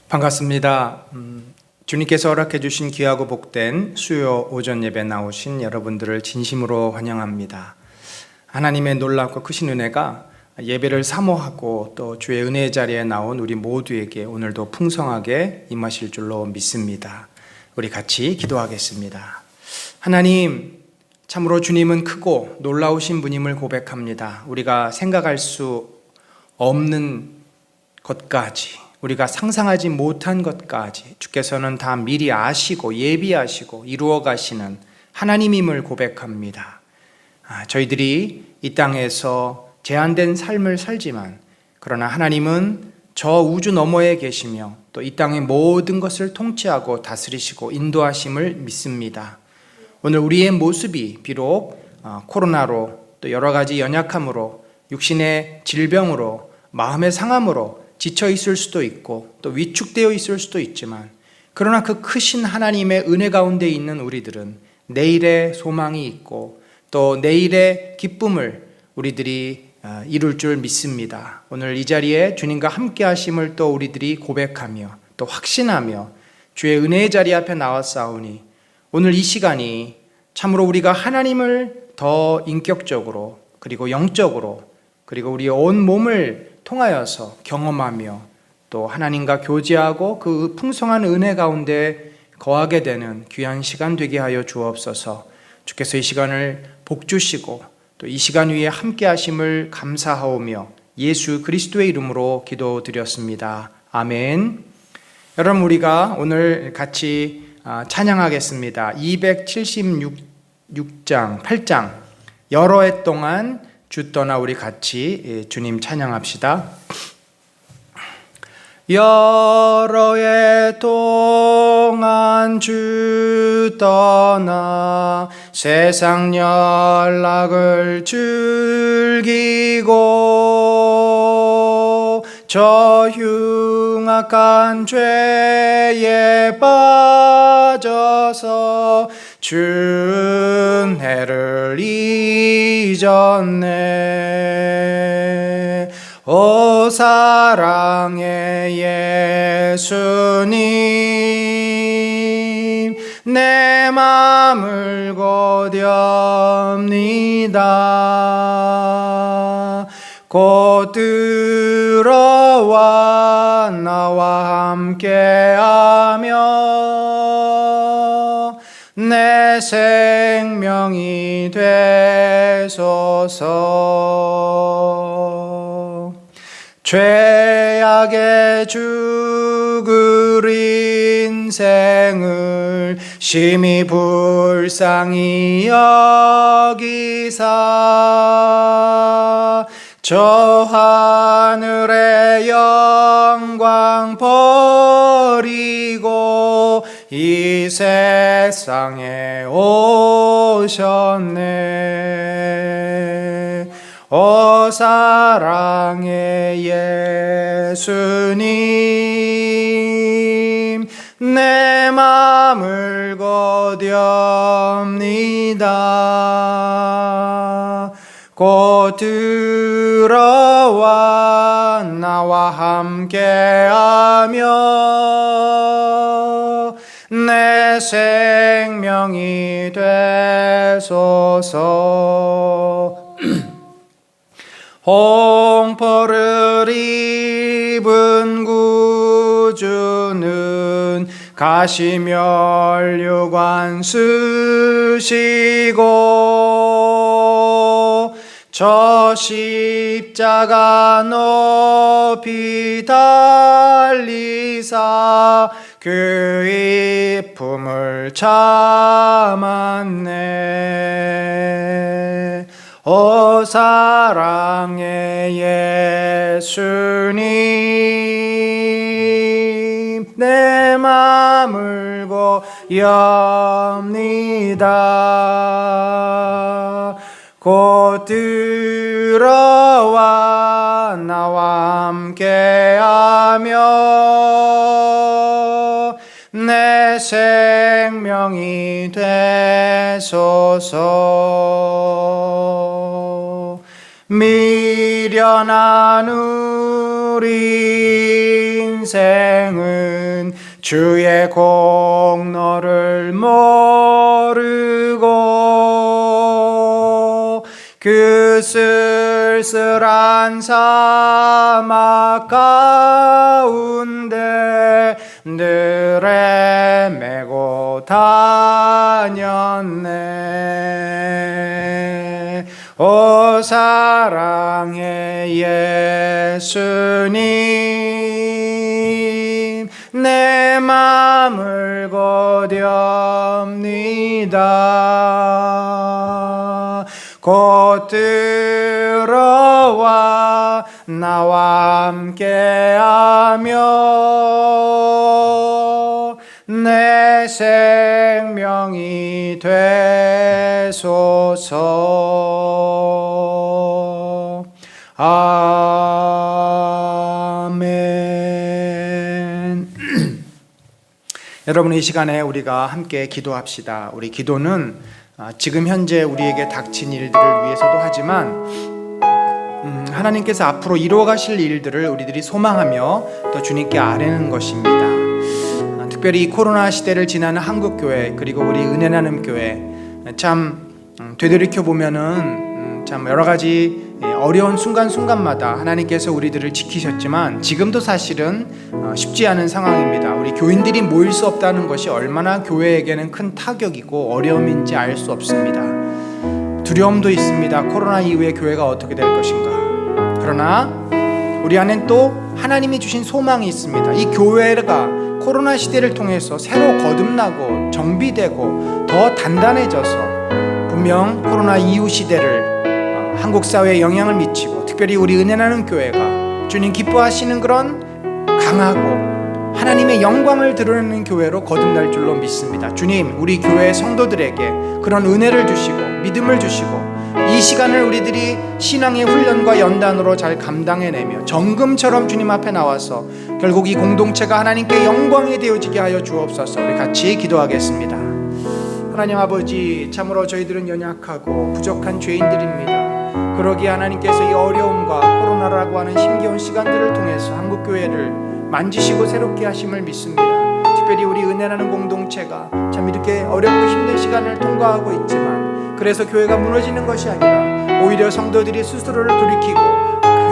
반갑습니다. 주님께서 허락해 주신 귀하고 복된 수요 오전 예배 나오신 여러분들을 진심으로 환영합니다. 하나님의 놀랍고 크신 은혜가 예배를 사모하고 또 주의 은혜의 자리에 나온 우리 모두에게 오늘도 풍성하게 임하실 줄로 믿습니다. 우리 같이 기도하겠습니다. 하나님, 참으로 주님은 크고 놀라우신 분임을 고백합니다. 우리가 생각할 수 없는 것까지, 우리가 상상하지 못한 것까지 주께서는 다 미리 아시고 예비하시고 이루어 가시는 하나님임을 고백합니다. 저희들이 이 땅에서 제한된 삶을 살지만 그러나 하나님은 저 우주 너머에 계시며 또 이 땅의 모든 것을 통치하고 다스리시고 인도하심을 믿습니다. 오늘 우리의 모습이 비록 코로나로 또 여러 가지 연약함으로 육신의 질병으로 마음의 상함으로 지쳐 있을 수도 있고 또 위축되어 있을 수도 있지만 그러나 그 크신 하나님의 은혜 가운데 있는 우리들은 내일의 소망이 있고 또 내일의 기쁨을 우리들이 이룰 줄 믿습니다. 오늘 이 자리에 주님과 함께 하심을 또 우리들이 고백하며 또 확신하며 주의 은혜의 자리 앞에 나왔사오니 오늘 이 시간이 참으로 우리가 하나님을 더 인격적으로 그리고 영적으로 그리고 우리의 온 몸을 통하여서 경험하며 또 하나님과 교제하고 그 풍성한 은혜 가운데 거하게 되는 귀한 시간 되게 하여 주옵소서. 주께서 이 시간을 복주시고 또 이 시간 위에 함께 하심을 감사하오며 예수 그리스도의 이름으로 기도드렸습니다. 아멘. 여러분, 우리가 오늘 같이 찬양하겠습니다. 276장 8장 여러 해 동안 주 떠나 우리 같이 주님 찬양합시다. 여러 해 동안 주 떠나 세상 연락을 즐기고 저 흉악한 죄에 빠져서 준혜를 잊었네. 오 사랑의 예수님, 내 맘을 고렵니다. 곧 들어와 나와 함께하며 내 생명이 되소서. 죄악에 죽을 인생을 심히 불쌍히 여기사 저 하늘의 영광 버리고 이 세상에 오셨네. 오 사랑의 예수님, 내 맘을 고렵니다. 곧 들어와 나와 함께하며 내 생명이 되소서. 홍포를 입은 구주는 가시면류관 쓰시고 저 십자가 높이 달리사 그 이품을 참았네. 오 사랑의 예수님, 내 맘을 고엽니다. 곧 들어와 나와 함께하며 내 생명이 되소서. 미련한 우리 인생은 주의 공로를 모르고 그 쓸쓸한 사막 가운데 늘 헤매고 다녔네. 오 사랑의 예수님, 내 맘을 고렵니다. 곧 들어와 나와 함께하며 내 생명이 되소서. 아멘. 여러분, 이 시간에 우리가 함께 기도합시다. 우리 기도는 지금 현재 우리에게 닥친 일들을 위해서도 하지만 하나님께서 앞으로 이루어 가실 일들을 우리들이 소망하며 또 주님께 아뢰는 것입니다. 특별히 이 코로나 시대를 지나는 한국교회, 그리고 우리 은혜 나눔 교회, 참 되돌이켜 보면은 참 여러 가지 어려운 순간순간마다 하나님께서 우리들을 지키셨지만 지금도 사실은 쉽지 않은 상황입니다. 우리 교인들이 모일 수 없다는 것이 얼마나 교회에게는 큰 타격이고 어려움인지 알 수 없습니다. 두려움도 있습니다. 코로나 이후에 교회가 어떻게 될 것인가. 그러나 우리 안엔 또 하나님이 주신 소망이 있습니다. 이 교회가 코로나 시대를 통해서 새로 거듭나고 정비되고 더 단단해져서 분명 코로나 이후 시대를 한국 사회에 영향을 미치고 특별히 우리 은혜 나눔 교회가 주님 기뻐하시는 그런 강하고 하나님의 영광을 드러내는 교회로 거듭날 줄로 믿습니다. 주님, 우리 교회 성도들에게 그런 은혜를 주시고 믿음을 주시고 이 시간을 우리들이 신앙의 훈련과 연단으로 잘 감당해내며 정금처럼 주님 앞에 나와서 결국 이 공동체가 하나님께 영광이 되어지게 하여 주옵소서. 우리 같이 기도하겠습니다. 하나님 아버지, 참으로 저희들은 연약하고 부족한 죄인들입니다. 그러기에 하나님께서 이 어려움과 코로나라고 하는 힘겨운 시간들을 통해서 한국교회를 만지시고 새롭게 하심을 믿습니다. 특별히 우리 은혜 나눔 공동체가 참 이렇게 어렵고 힘든 시간을 통과하고 있지만 그래서 교회가 무너지는 것이 아니라 오히려 성도들이 스스로를 돌이키고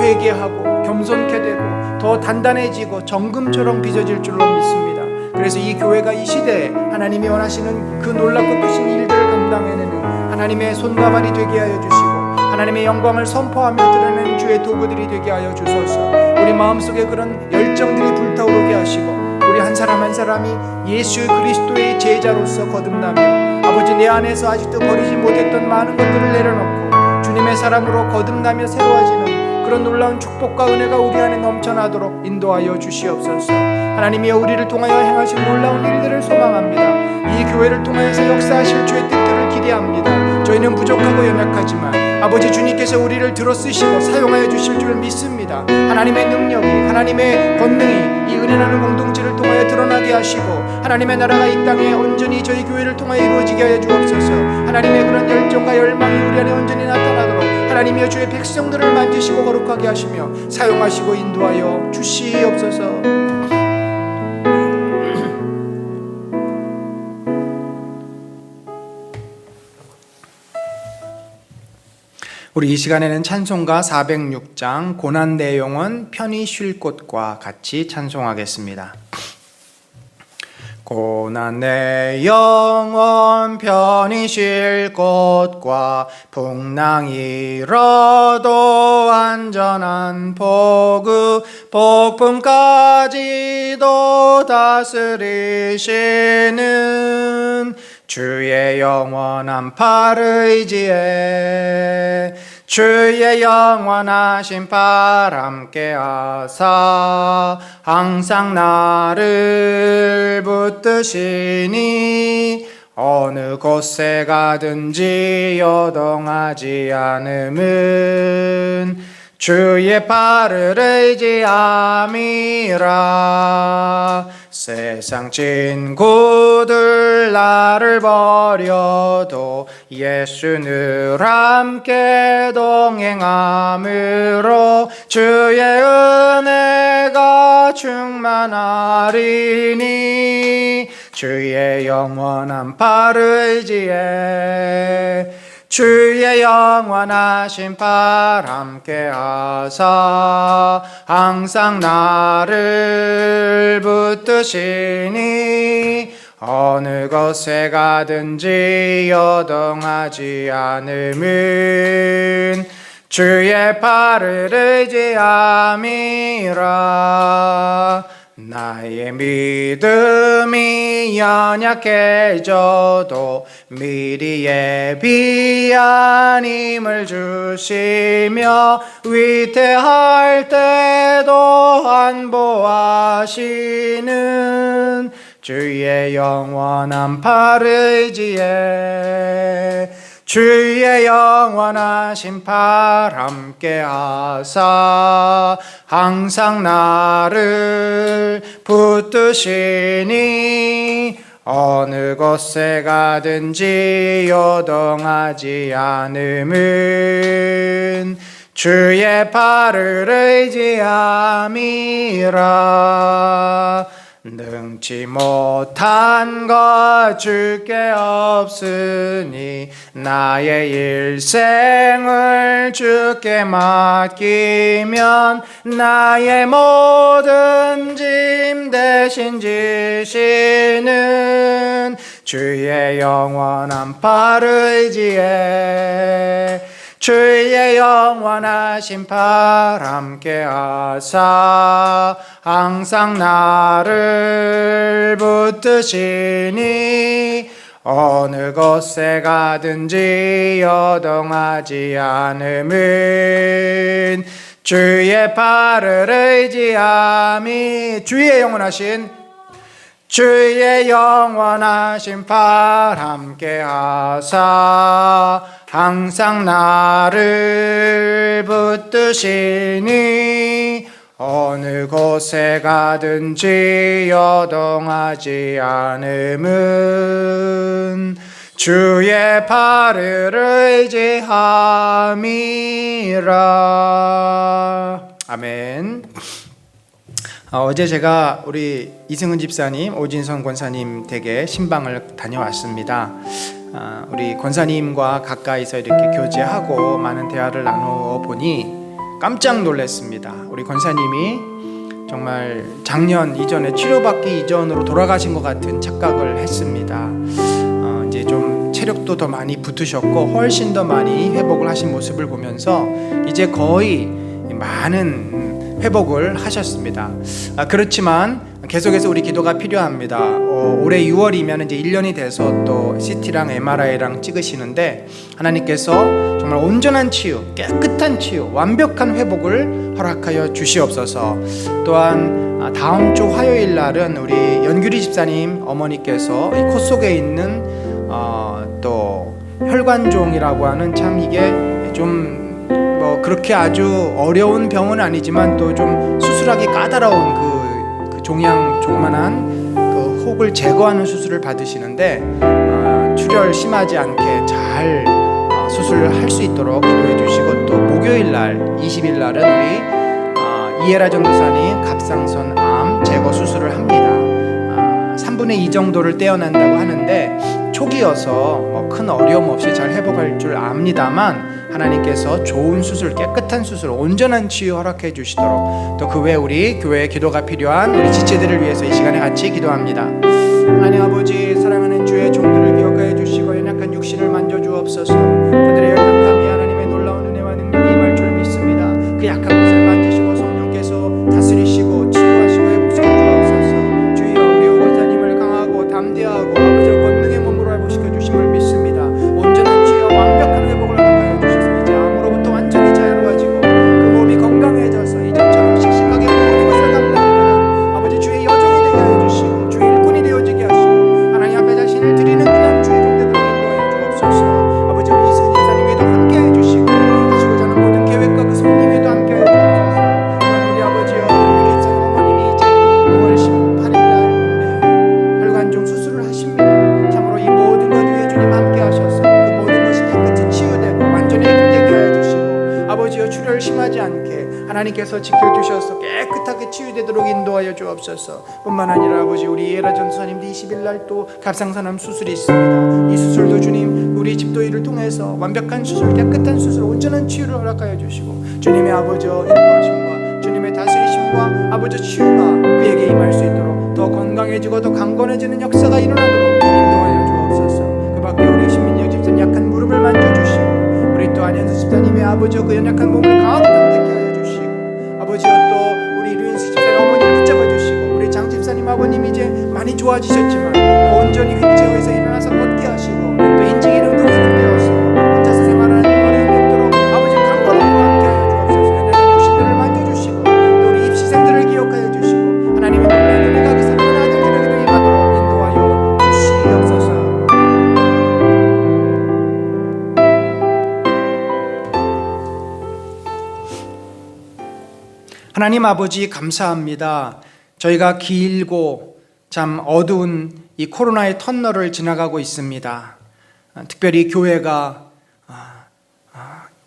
회개하고 겸손케 되고 더 단단해지고 정금처럼 빚어질 줄로 믿습니다. 그래서 이 교회가 이 시대에 하나님이 원하시는 그 놀랍고 크신 일들을 감당해내는 하나님의 손과 발이 되게 하여 주시고 하나님의 영광을 선포하며 드러내는 주의 도구들이 되게 하여 주소서. 우리 마음속에 그런 열정들이 불타오르게 하시고 우리 한 사람 한 사람이 예수 그리스도의 제자로서 거듭나며 아버지 내 안에서 아직도 버리지 못했던 많은 것들을 내려놓고 주님의 사람으로 거듭나며 새로워지는 그런 놀라운 축복과 은혜가 우리 안에 넘쳐나도록 인도하여 주시옵소서. 하나님이여, 우리를 통하여 행하실 놀라운 일들을 소망합니다. 이 교회를 통하여서 역사하실 주의 뜻들을 기대합니다. 저희는 부족하고 연약하지만 아버지 주님께서 우리를 들어쓰시고 사용하여 주실 줄 믿습니다. 하나님의 능력이, 하나님의 권능이 이 은혜 나눔 공동체를 통하여 드러나게 하시고 하나님의 나라가 이 땅에 온전히 저희 교회를 통하여 이루어지게 하여 주옵소서. 하나님의 그런 열정과 열망이 우리 안에 온전히 나타나도록 하나님이여 주의 백성들을 만지시고 거룩하게 하시며 사용하시고 인도하여 주시옵소서. 우리 이 시간에는 찬송가 406장 고난 내 영혼 편히 쉴 곳과 같이 찬송하겠습니다. 고난 내 영혼 편히 쉴 곳과 풍랑이 일어도 안전한 포구 폭풍까지도 다스리시는 주의 영원한 팔 의지에 주의 영원하신 팔 함께하사 항상 나를 붙드시니 어느 곳에 가든지 요동하지 않음은 주의 팔을 의지함이라. 세상 친구들 나를 버려도 예수 늘 함께 동행함으로 주의 은혜가 충만하리니 주의 영원한 팔 의지에 주의 영원하신 팔 함께하사 항상 나를 붙드시니 어느 곳에 가든지 여동하지 않음은 주의 팔을 의지함이라. 나의 믿음이 연약해져도 미리 예비한 힘을 주시며 위태할 때도 안보하시는 주의 영원한 팔 의지에 주의 영원하신 팔 함께하사 항상 나를 붙드시니 어느 곳에 가든지 요동하지 않음은 주의 팔을 의지함이라. 능치 못한 것 주께 없으니 나의 일생을 주께 맡기면 나의 모든 짐 대신 지시는 주의 영원한 팔 의지에 주의 영원하신 팔 함께하사 항상 나를 붙드시니 어느 곳에 가든지 여동하지 않음은 주의 팔을 의지함이 주의 영원하신 팔 함께하사 항상 나를 붙드시니 어느 곳에 가든지 여동하지 않음은 주의 팔을 의지함이라. 아멘. 어제 제가 우리 이승은 집사님, 오진성 권사님 댁에 신방을 다녀왔습니다. 우리 권사님과 가까이서 이렇게 교제하고 많은 대화를 나누어 보니 깜짝 놀랐습니다. 우리 권사님이 정말 작년 이전에 치료받기 이전으로 돌아가신 것 같은 착각을 했습니다. 이제 좀 체력도 더 많이 붙으셨고 훨씬 더 많이 회복을 하신 모습을 보면서 이제 거의 많은 회복을 하셨습니다. 그렇지만 계속해서 우리 기도가 필요합니다. 올해 6월이면 이제 1년이 돼서 또 CT랑 MRI랑 찍으시는데 하나님께서 정말 온전한 치유, 깨끗한 치유, 완벽한 회복을 허락하여 주시옵소서. 또한 다음 주 화요일 날은 우리 연규리 집사님 어머니께서 이 코 속에 있는 또 혈관종이라고 하는 참 이게 좀 그렇게 아주 어려운 병은 아니지만 또 좀 수술하기 까다로운 그 종양 조그만한 그 혹을 제거하는 수술을 받으시는데 출혈 심하지 않게 잘 수술을 할 수 있도록 기도해 주시고, 또 목요일 날 20일 날은 우리 이해라 전도사님 갑상선 암 제거 수술을 합니다. 3분의 2 정도를 떼어낸다고 하는데 초기여서 큰 어려움 없이 잘 회복할 줄 압니다만 하나님께서 좋은 수술, 깨끗한 수술, 온전한 치유 허락해 주시도록, 또 그 외에 우리 교회에 기도가 필요한 우리 지체들을 위해서 이 시간에 같이 기도합니다. 하나님 아버지, 사랑하는 주의 종들을 기억하여 주시고 연약한 육신을 만져주옵소서. 그들의 연약함이 하나님의 놀라운 은혜와 능력이 임할 줄 믿습니다. 그 약한 곳을 만지시고 성령께서 다스리시고 치유하시고 회복시켜 주옵소서. 주여, 우리 오권사님을 강하고 담대하고 그저 권능의 몸으로 회복시켜 주심을 믿습니다. 온전한 치유와 완벽한 회복을 허락하여 주셔서 이제 암으로부터 완전히 자유로워지고 그 몸이 건강해져서 이전처럼 씩씩하게 모든 것을 감당하는 아버지 주의 여종이 되게 하여 주시고 주의 일꾼이 되어지게 하시고 하나님 앞에 자신 하나님께서 지켜주셔서 깨끗하게 치유되도록 인도하여 주옵소서. 뿐만 아니라 아버지, 우리 이에라 전도사님도 20일 날 또 갑상선암 수술이 있습니다. 이 수술도 주님, 우리 집도일을 통해서 완벽한 수술, 깨끗한 수술, 온전한 치유를 허락하여 주시고, 주님의 아버지 인도하심과 주님의 다스리심과 아버지 치유가 그에게 임할 수 있도록 더 건강해지고 더 강건해지는 역사가 일어나도록 인도하여 주옵소서. 그 밖에 우리 신민영 집사님 약한 무릎을 만져주시고, 우리 또 안현수 집사님의 아버지 그 연약한 몸을 강하게 병들게 하여 주시고, 아버지여 또 우리 류인수 집사님 어머니를 붙잡아 주시고, 우리 장 집사님 아버님 이제 많이 좋아지셨지만 또 온전히 휠체어에서 일어나서 걷게 하시고, 또 인지 기능도 회복되어서 혼자서 생활하는 어려움이 없도록 아버지 강건함과 함께 하여 주옵소서. 연약한 육신들을 만져주시고, 또 우리 입시생들을 기억하여 주시고, 하나님의 놀라운 은혜가 그 사랑하는 아들들에게도 임하도록 인도하여 주시옵소서. 하나님 아버지, 감사합니다. 저희가 길고 참 어두운 이 코로나의 터널을 지나가고 있습니다. 특별히 교회가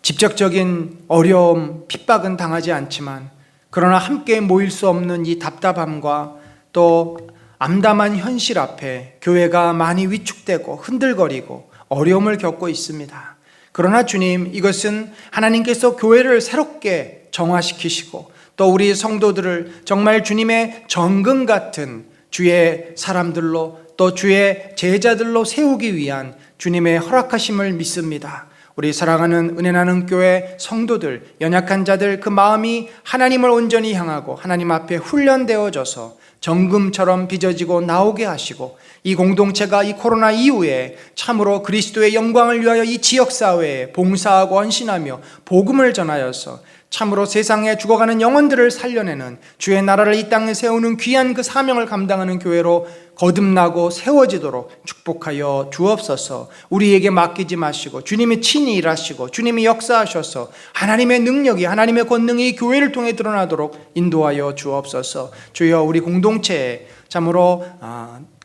직접적인 어려움, 핍박은 당하지 않지만, 그러나 함께 모일 수 없는 이 답답함과 또 암담한 현실 앞에 교회가 많이 위축되고 흔들거리고 어려움을 겪고 있습니다. 그러나 주님, 이것은 하나님께서 교회를 새롭게 정화시키시고 또 우리 성도들을 정말 주님의 정금 같은 주의 사람들로 또 주의 제자들로 세우기 위한 주님의 허락하심을 믿습니다. 우리 사랑하는 은혜 나는 교회 성도들, 연약한 자들 그 마음이 하나님을 온전히 향하고 하나님 앞에 훈련되어져서 정금처럼 빚어지고 나오게 하시고, 이 공동체가 이 코로나 이후에 참으로 그리스도의 영광을 위하여 이 지역사회에 봉사하고 헌신하며 복음을 전하여서 참으로 세상에 죽어가는 영혼들을 살려내는 주의 나라를 이 땅에 세우는 귀한 그 사명을 감당하는 교회로 거듭나고 세워지도록 축복하여 주옵소서. 우리에게 맡기지 마시고 주님이 친히 일하시고 주님이 역사하셔서 하나님의 능력이, 하나님의 권능이 교회를 통해 드러나도록 인도하여 주옵소서. 주여, 우리 공동체에 참으로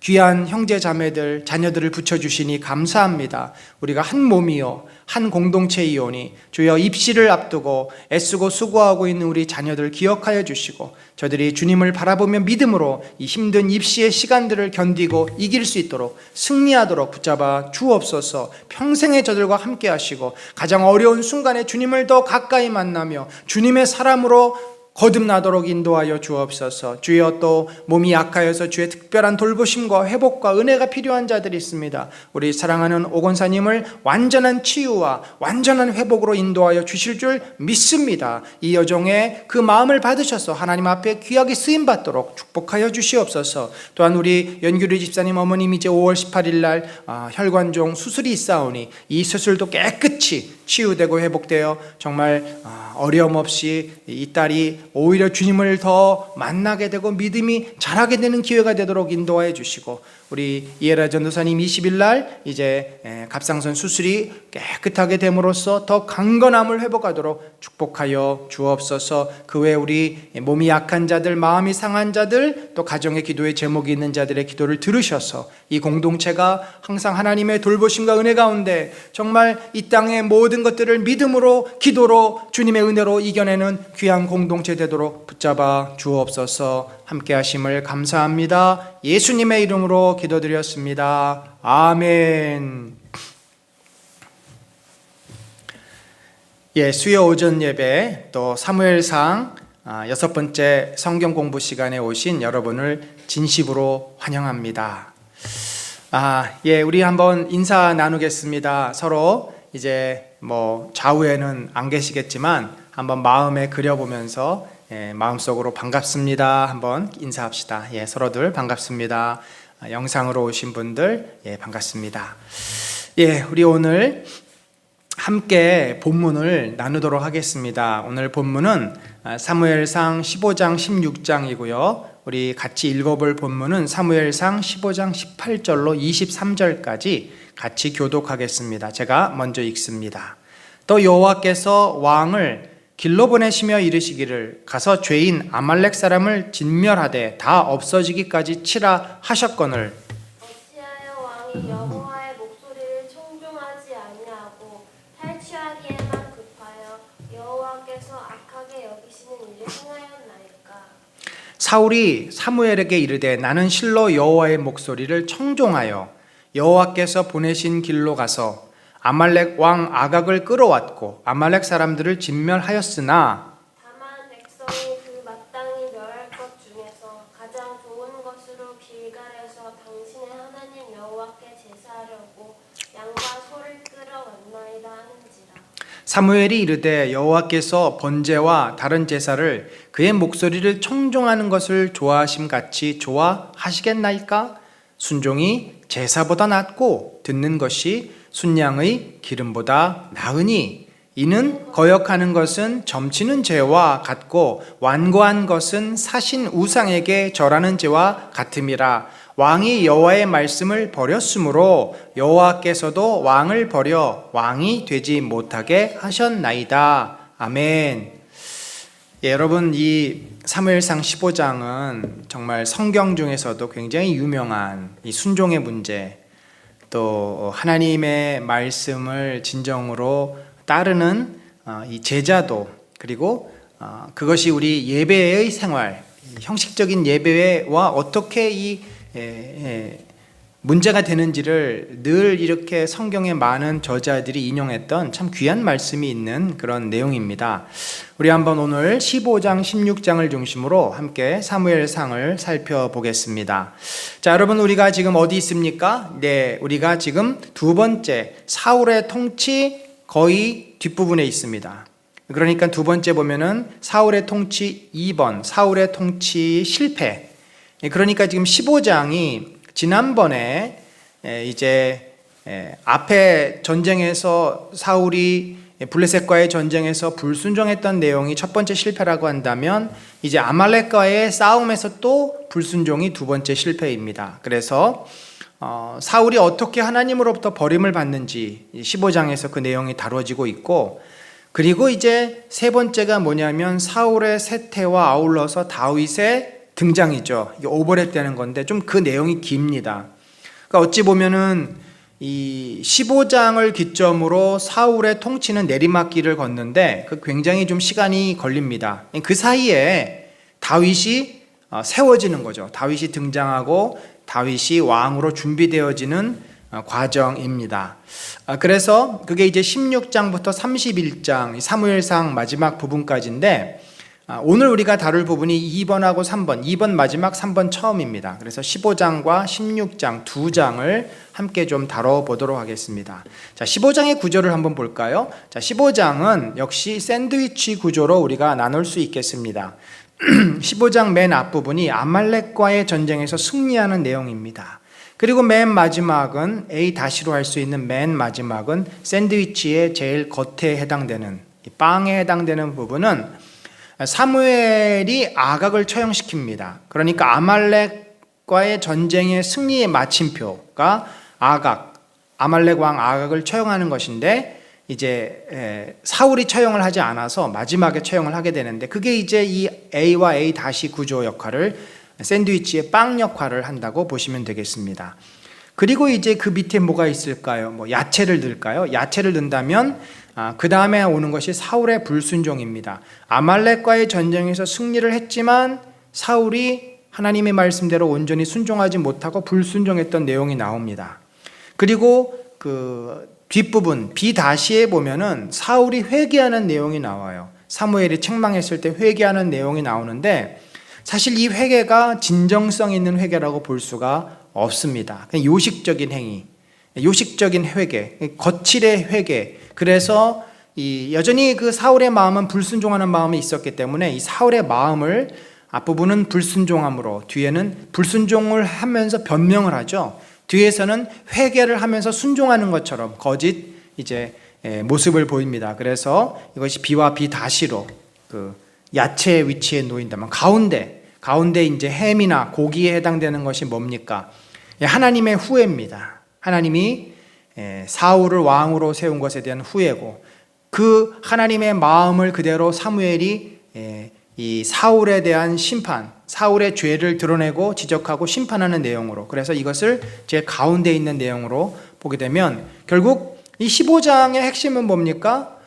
귀한 형제 자매들, 자녀들을 붙여주시니 감사합니다. 우리가 한 몸이요 한 공동체이오니 주여, 입시를 앞두고 애쓰고 수고하고 있는 우리 자녀들 기억하여 주시고, 저들이 주님을 바라보며 믿음으로 이 힘든 입시의 시간들을 견디고 이길 수 있도록 승리하도록 붙잡아 주옵소서. 평생에 저들과 함께 하시고 가장 어려운 순간에 주님을 더 가까이 만나며 주님의 사람으로 거듭나도록 인도하여 주옵소서. 주여, 또 몸이 약하여서 주의 특별한 돌보심과 회복과 은혜가 필요한 자들이 있습니다. 우리 사랑하는 오 권사님을 완전한 치유와 완전한 회복으로 인도하여 주실 줄 믿습니다. 이 여종의 그 마음을 받으셔서 하나님 앞에 귀하게 쓰임받도록 축복하여 주시옵소서. 또한 우리 연규리 집사님 어머님 이제 5월 18일 날 혈관종 수술이 있사오니 이 수술도 깨끗이 치유되고 회복되어 정말 어려움 없이 이 딸이 오히려 주님을 더 만나게 되고 믿음이 자라게 되는 기회가 되도록 인도하여 주시고, 우리 이에라 전도사님 20일 날 이제 갑상선 수술이 깨끗하게 됨으로써 더 강건함을 회복하도록 축복하여 주옵소서. 그 외에 우리 몸이 약한 자들, 마음이 상한 자들, 또 가정의 기도에 제목이 있는 자들의 기도를 들으셔서 이 공동체가 항상 하나님의 돌보심과 은혜 가운데 정말 이 땅의 모든 것들을 믿음으로, 기도로, 주님의 은혜로 이겨내는 귀한 공동체 되도록 붙잡아 주옵소서. 함께 하심을 감사합니다. 예수님의 이름으로 기도드렸습니다. 아멘. 수요 오전 예배 또 사무엘상 6번째 성경 공부 시간에 오신 여러분을 진심으로 환영합니다. 우리 한번 인사 나누겠습니다. 서로 이제 좌우에는 안 계시겠지만 한번 마음에 그려보면서 마음속으로 반갑습니다 한번 인사합시다. 서로들 반갑습니다. 영상으로 오신 분들 반갑습니다. 우리 오늘 함께 본문을 나누도록 하겠습니다. 오늘 본문은 사무엘상 15장 16장이고요. 우리 같이 읽어볼 본문은 사무엘상 15장 18절로 23절까지 같이 교독하겠습니다. 제가 먼저 읽습니다. 또 여호와께서 왕을 길로 보내시며 이르시기를 가서 죄인 아말렉 사람을 진멸하되 다 없어지기까지 치라 하셨거늘 어찌하여 왕이 여호와의 목소리를 청종하지 아니하고 탈취하기에만 급하여 여호와께서 악하게 여기시는 사울이 사무엘에게 이르되 나는 실로 여호와의 목소리를 청종하여 여호와께서 보내신 길로 가서 아말렉 왕 아각을 끌어왔고 아말렉 사람들을 진멸하였으나 다만 백성이 그 마땅히 멸할 것 중에서 가장 좋은 것으로 길갈에서 당신의 하나님 여호와께 제사하려고 양과 소를 끌어왔나이다 하는지라. 사무엘이 이르되 여호와께서 번제와 다른 제사를 그의 목소리를 청종하는 것을 좋아하심 같이 좋아하시겠나이까? 순종이 제사보다 낫고 듣는 것이 순양의 기름보다 나으니 이는 거역하는 것은 점치는 죄와 같고 완고한 것은 사신 우상에게 절하는 죄와 같음이라. 왕이 여호와의 말씀을 버렸으므로 여호와께서도 왕을 버려 왕이 되지 못하게 하셨나이다. 아멘. 예, 여러분, 이 사무엘상 15장은 정말 성경 중에서도 굉장히 유명한 이 순종의 문제, 또 하나님의 말씀을 진정으로 따르는 이 제자도, 그리고 그것이 우리 예배의 생활, 형식적인 예배와 어떻게 이 문제가 되는지를 늘 이렇게 성경의 많은 저자들이 인용했던 참 귀한 말씀이 있는 그런 내용입니다. 우리 한번 오늘 15장, 16장을 중심으로 함께 사무엘상을 살펴보겠습니다. 자, 여러분, 우리가 지금 어디 있습니까? 네, 우리가 지금 두 번째 사울의 통치 거의 뒷부분에 있습니다. 그러니까 두 번째 보면은 사울의 통치 2번, 사울의 통치 실패. 그러니까 지금 15장이 지난번에 이제 앞에 전쟁에서 사울이 블레셋과의 전쟁에서 불순종했던 내용이 첫 번째 실패라고 한다면 이제 아말렉과의 싸움에서 또 불순종이 두 번째 실패입니다. 그래서 사울이 어떻게 하나님으로부터 버림을 받는지 15장에서 그 내용이 다뤄지고 있고, 그리고 이제 세 번째가 뭐냐면 사울의 쇠퇴와 아울러서 다윗의 등장이죠. 이게 오버랩되는 건데 좀 그 내용이 깁니다. 그러니까 어찌 보면은 이 15장을 기점으로 사울의 통치는 내리막길을 걷는데 그 굉장히 좀 시간이 걸립니다. 그 사이에 다윗이 세워지는 거죠. 다윗이 등장하고 다윗이 왕으로 준비되어지는 과정입니다. 그래서 그게 이제 16장부터 31장 사무엘상 마지막 부분까지인데, 오늘 우리가 다룰 부분이 2번하고 3번, 2번 마지막, 3번 처음입니다. 그래서 15장과 16장 두 장을 함께 좀 다뤄보도록 하겠습니다. 자, 15장의 구조를 한번 볼까요? 자, 15장은 역시 샌드위치 구조로 우리가 나눌 수 있겠습니다. 15장 맨 앞부분이 아말렉과의 전쟁에서 승리하는 내용입니다. 그리고 맨 마지막은 A-로 할 수 있는 맨 마지막은 샌드위치의 제일 겉에 해당되는, 빵에 해당되는 부분은 사무엘이 아각을 처형시킵니다. 그러니까 아말렉과의 전쟁의 승리의 마침표가 아말렉 왕 아각을 처형하는 것인데, 이제 사울이 처형을 하지 않아서 마지막에 처형을 하게 되는데, 그게 이제 이 A와 A- 구조 역할을, 샌드위치의 빵 역할을 한다고 보시면 되겠습니다. 그리고 이제 그 밑에 뭐가 있을까요? 뭐 야채를 넣을까요? 야채를 넣는다면 그 다음에 오는 것이 사울의 불순종입니다. 아말렉과의 전쟁에서 승리를 했지만 사울이 하나님의 말씀대로 온전히 순종하지 못하고 불순종했던 내용이 나옵니다. 그리고 그 뒷부분 B-에 보면은 사울이 회개하는 내용이 나와요. 사무엘이 책망했을 때 회개하는 내용이 나오는데, 사실 이 회개가 진정성 있는 회개라고 볼 수가 없습니다. 그냥 요식적인 행위, 요식적인 회개, 거칠의 회개. 그래서 여전히 그 사울의 마음은 불순종하는 마음이 있었기 때문에 이 사울의 마음을 앞부분은 불순종함으로, 뒤에는 불순종을 하면서 변명을 하죠. 뒤에서는 회개를 하면서 순종하는 것처럼 거짓 이제 모습을 보입니다. 그래서 이것이 B와 B-로 그 야채의 위치에 놓인다면 가운데 이제 햄이나 고기에 해당되는 것이 뭡니까? 하나님의 후회입니다. 하나님이 사울을 왕으로 세운 것에 대한 후회고, 그 하나님의 마음을 그대로 사무엘이 이 사울에 대한 심판, 사울의 죄를 드러내고 지적하고 심판하는 내용으로, 그래서 이것을 제 가운데 있는 내용으로 보게 되면 결국 이 15장의 핵심은 뭡니까?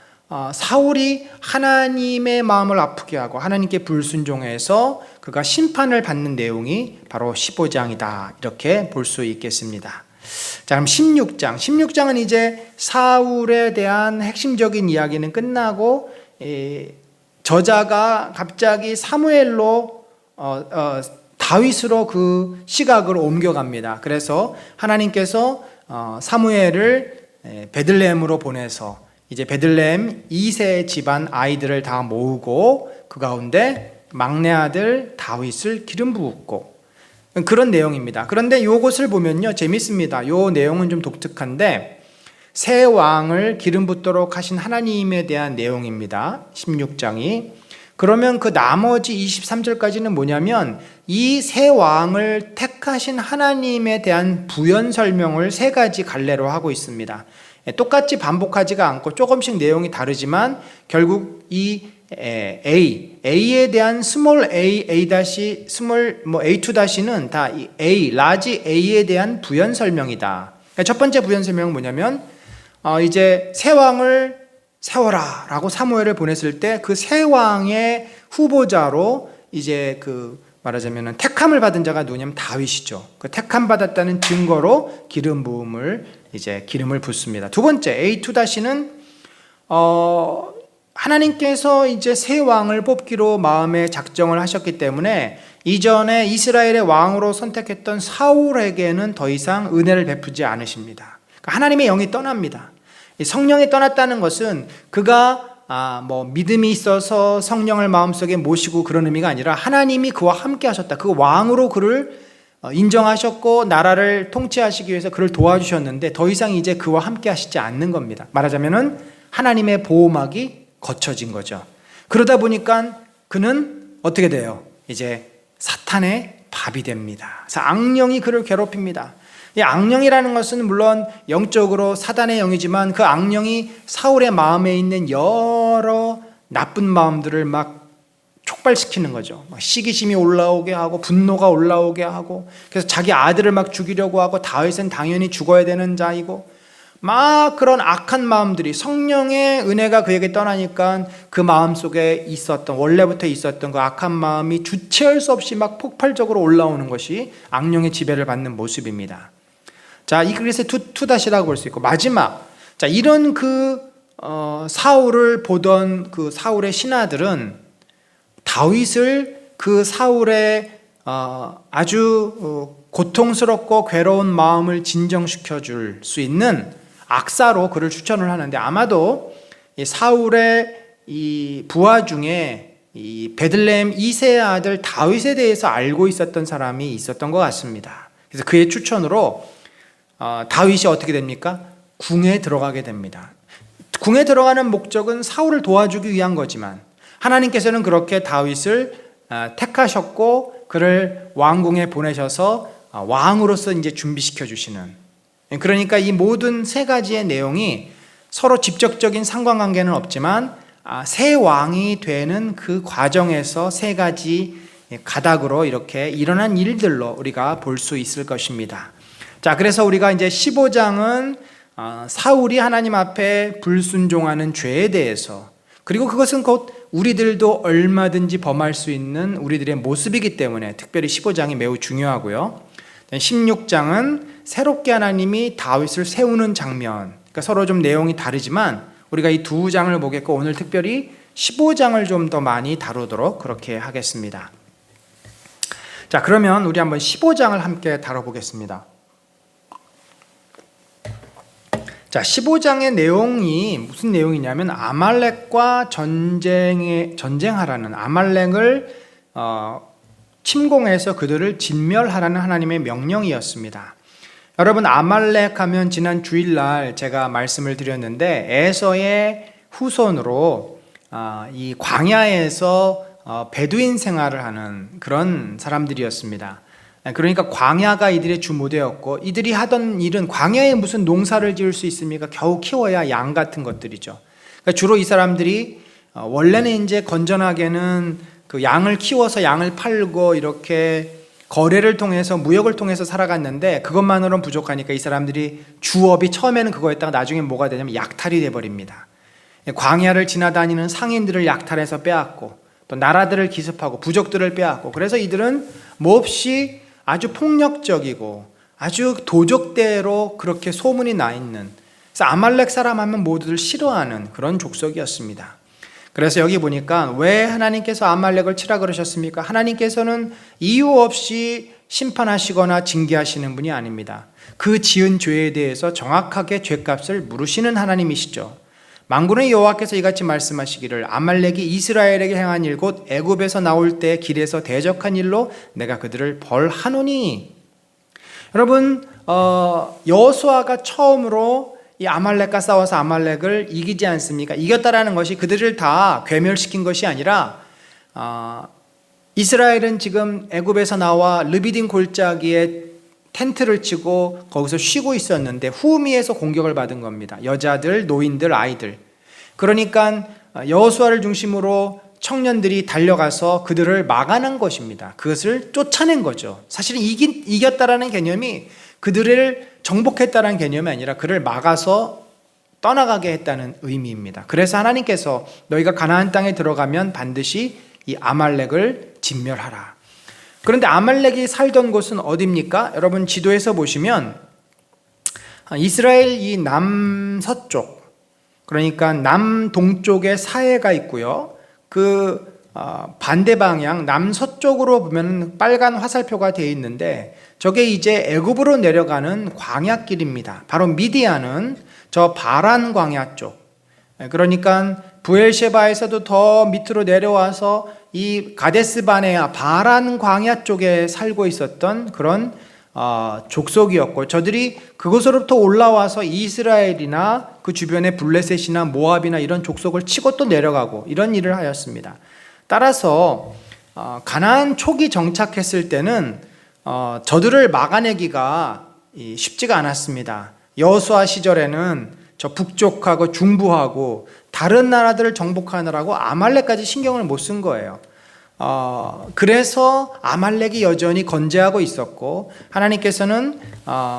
사울이 하나님의 마음을 아프게 하고 하나님께 불순종해서 그가 심판을 받는 내용이 바로 15장이다. 이렇게 볼 수 있겠습니다. 자, 그럼 16장은 이제 사울에 대한 핵심적인 이야기는 끝나고 저자가 갑자기 사무엘로 다윗으로 그 시각을 옮겨갑니다. 그래서 하나님께서 사무엘을 베들레헴으로 보내서 이제 베들레헴 2세 집안 아이들을 다 모으고 그 가운데 막내 아들 다윗을 기름 부었고 그런 내용입니다. 그런데 요것을 보면요 재밌습니다. 요 내용은 좀 독특한데 새 왕을 기름 붓도록 하신 하나님에 대한 내용입니다. 16장이. 그러면 그 나머지 23절까지는 뭐냐면 이 새 왕을 택하신 하나님에 대한 부연 설명을 세 가지 갈래로 하고 있습니다. 똑같이 반복하지가 않고 조금씩 내용이 다르지만 결국 이 A에 대한 스몰 a 다시 스몰 A2 다시는 다 이 A 라지 A에 대한 부연 설명이다. 첫 번째 부연 설명은 뭐냐면 이제 새 왕을 세워라라고 사무엘을 보냈을 때 그 새 왕의 후보자로 이제 그 말하자면 택함을 받은 자가 누구냐면 다윗이죠. 그 택함 받았다는 증거로 기름 부음을 이제 기름을 붓습니다. 두 번째 A2 다시는 하나님께서 이제 새 왕을 뽑기로 마음에 작정을 하셨기 때문에 이전에 이스라엘의 왕으로 선택했던 사울에게는 더 이상 은혜를 베푸지 않으십니다. 그러니까 하나님의 영이 떠납니다. 성령이 떠났다는 것은 그가 믿음이 있어서 성령을 마음속에 모시고 그런 의미가 아니라 하나님이 그와 함께 하셨다. 그 왕으로 그를 인정하셨고 나라를 통치하시기 위해서 그를 도와주셨는데 더 이상 이제 그와 함께 하시지 않는 겁니다. 말하자면은 하나님의 보호막이 거쳐진 거죠. 그러다 보니까 그는 어떻게 돼요? 이제 사탄의 밥이 됩니다. 그래서 악령이 그를 괴롭힙니다. 이 악령이라는 것은 물론 영적으로 사단의 영이지만 그 악령이 사울의 마음에 있는 여러 나쁜 마음들을 막 촉발시키는 거죠. 막 시기심이 올라오게 하고 분노가 올라오게 하고 그래서 자기 아들을 막 죽이려고 하고 다윗은 당연히 죽어야 되는 자이고 막 그런 악한 마음들이 성령의 은혜가 그에게 떠나니까 그 마음 속에 있었던 원래부터 있었던 그 악한 마음이 주체할 수 없이 막 폭발적으로 올라오는 것이 악령의 지배를 받는 모습입니다. 자, 이 그리스의 투다시라고 볼 수 있고 마지막 자 이런 사울을 보던 그 사울의 신하들은 다윗을 그 사울의 아주 고통스럽고 괴로운 마음을 진정시켜 줄 수 있는 악사로 그를 추천을 하는데 아마도 이 사울의 이 부하 중에 이 베들레헴 2세의 아들 다윗에 대해서 알고 있었던 사람이 있었던 것 같습니다. 그래서 그의 추천으로 다윗이 어떻게 됩니까? 궁에 들어가게 됩니다. 궁에 들어가는 목적은 사울을 도와주기 위한 거지만 하나님께서는 그렇게 다윗을 택하셨고 그를 왕궁에 보내셔서 왕으로서 이제 준비시켜 주시는 그러니까 이 모든 세 가지의 내용이 서로 직접적인 상관관계는 없지만 새 왕이 되는 그 과정에서 세 가지 가닥으로 이렇게 일어난 일들로 우리가 볼 수 있을 것입니다. 자, 그래서 우리가 이제 15장은 사울이 하나님 앞에 불순종하는 죄에 대해서 그리고 그것은 곧 우리들도 얼마든지 범할 수 있는 우리들의 모습이기 때문에 특별히 15장이 매우 중요하고요. 16장은 새롭게 하나님이 다윗을 세우는 장면, 그러니까 서로 좀 내용이 다르지만 우리가 이 두 장을 보겠고 오늘 특별히 15장을 좀 더 많이 다루도록 그렇게 하겠습니다. 자, 그러면 우리 한번 15장을 함께 다뤄보겠습니다. 자, 15장의 내용이 무슨 내용이냐면 아말렉과 전쟁하라는 아말렉을 침공해서 그들을 진멸하라는 하나님의 명령이었습니다. 여러분 아말렉 하면 지난 주일날 제가 말씀을 드렸는데 에서의 후손으로 이 광야에서 베두인 생활을 하는 그런 사람들이었습니다. 그러니까 광야가 이들의 주 모대였고 이들이 하던 일은 광야에 무슨 농사를 지을 수 있습니까? 겨우 키워야 양 같은 것들이죠. 그러니까 주로 이 사람들이 원래는 이제 건전하게는 그 양을 키워서 양을 팔고 이렇게 거래를 통해서 무역을 통해서 살아갔는데 그것만으로는 부족하니까 이 사람들이 주업이 처음에는 그거였다가 나중에 뭐가 되냐면 약탈이 돼버립니다. 광야를 지나다니는 상인들을 약탈해서 빼앗고 또 나라들을 기습하고 부족들을 빼앗고, 그래서 이들은 몹시 아주 폭력적이고 아주 도적대로 그렇게 소문이 나 있는, 그래서 아말렉 사람 하면 모두들 싫어하는 그런 족속이었습니다. 그래서 여기 보니까 왜 하나님께서 아말렉을 치라 그러셨습니까? 하나님께서는 이유 없이 심판하시거나 징계하시는 분이 아닙니다. 그 지은 죄에 대해서 정확하게 죄값을 물으시는 하나님이시죠. 만군의 여호와께서 이같이 말씀하시기를 아말렉이 이스라엘에게 행한 일 곧 애굽에서 나올 때 길에서 대적한 일로 내가 그들을 벌하노니. 여러분, 여호수아가 처음으로 이 아말렉과 싸워서 아말렉을 이기지 않습니까? 이겼다라는 것이 그들을 다 괴멸시킨 것이 아니라 이스라엘은 지금 애굽에서 나와 르비딘 골짜기에 텐트를 치고 거기서 쉬고 있었는데 후미에서 공격을 받은 겁니다. 여자들, 노인들, 아이들. 그러니까 여호수아를 중심으로 청년들이 달려가서 그들을 막아낸 것입니다. 그것을 쫓아낸 거죠. 사실은 이겼다라는 개념이 그들을 정복했다는 개념이 아니라 그를 막아서 떠나가게 했다는 의미입니다. 그래서 하나님께서 너희가 가나안 땅에 들어가면 반드시 이 아말렉을 진멸하라. 그런데 아말렉이 살던 곳은 어디입니까? 여러분 지도에서 보시면 이스라엘 이 남서쪽, 그러니까 남동쪽에 사해가 있고요. 그 반대 방향 남서쪽으로 보면 빨간 화살표가 되어 있는데 저게 이제 애굽으로 내려가는 광야길입니다. 바로 미디안은 저 바란 광야 쪽, 그러니까 부엘셰바에서도 더 밑으로 내려와서 이 가데스 바네아 바란 광야 쪽에 살고 있었던 그런 족속이었고, 저들이 그곳으로부터 올라와서 이스라엘이나 그 주변의 블레셋이나 모압이나 이런 족속을 치고 또 내려가고 이런 일을 하였습니다. 따라서 가나안 초기 정착했을 때는 저들을 막아내기가 쉽지가 않았습니다. 여호수아 시절에는 저 북쪽하고 중부하고 다른 나라들을 정복하느라고 아말렉까지 신경을 못 쓴 거예요. 그래서 아말렉이 여전히 건재하고 있었고, 하나님께서는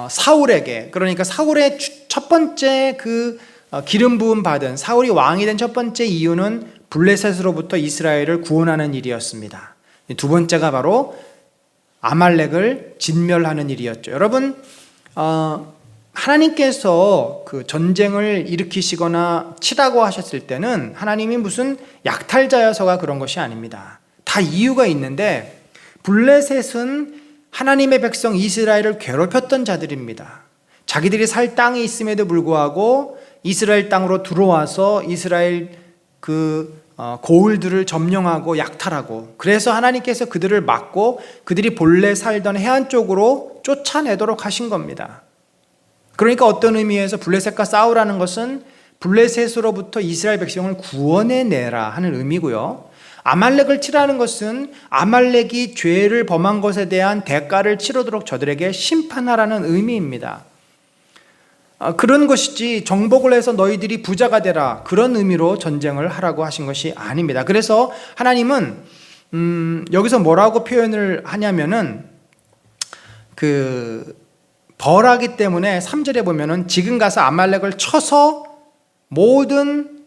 사울에게, 그러니까 사울의 첫 번째 그 기름 부음 받은 사울이 왕이 된 첫 번째 이유는 블레셋으로부터 이스라엘을 구원하는 일이었습니다. 두 번째가 바로 아말렉을 진멸하는 일이었죠. 여러분, 하나님께서 그 전쟁을 일으키시거나 치라고 하셨을 때는 하나님이 무슨 약탈자여서가 그런 것이 아닙니다. 다 이유가 있는데, 블레셋은 하나님의 백성 이스라엘을 괴롭혔던 자들입니다. 자기들이 살 땅이 있음에도 불구하고 이스라엘 땅으로 들어와서 이스라엘 그 고을들을 점령하고 약탈하고, 그래서 하나님께서 그들을 막고 그들이 본래 살던 해안 쪽으로 쫓아내도록 하신 겁니다. 그러니까 어떤 의미에서 블레셋과 싸우라는 것은 블레셋으로부터 이스라엘 백성을 구원해내라 하는 의미고요. 아말렉을 치라는 것은 아말렉이 죄를 범한 것에 대한 대가를 치르도록 저들에게 심판하라는 의미입니다. 그런 것이지 정복을 해서 너희들이 부자가 되라 그런 의미로 전쟁을 하라고 하신 것이 아닙니다. 그래서 하나님은 여기서 뭐라고 표현을 하냐면은 그 벌하기 때문에 3절에 보면은 지금 가서 아말렉을 쳐서 모든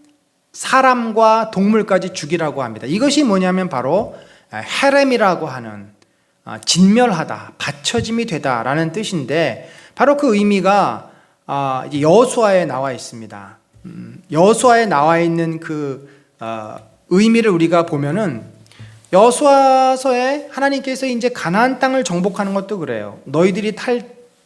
사람과 동물까지 죽이라고 합니다. 이것이 뭐냐면 바로 헤렘이라고 하는 진멸하다, 받쳐짐이 되다라는 뜻인데, 바로 그 의미가 여호수아에 나와 있습니다. 여호수아에 나와 있는 그 의미를 우리가 보면은 여호수아서에 하나님께서 이제 가나안 땅을 정복하는 것도 그래요. 너희들이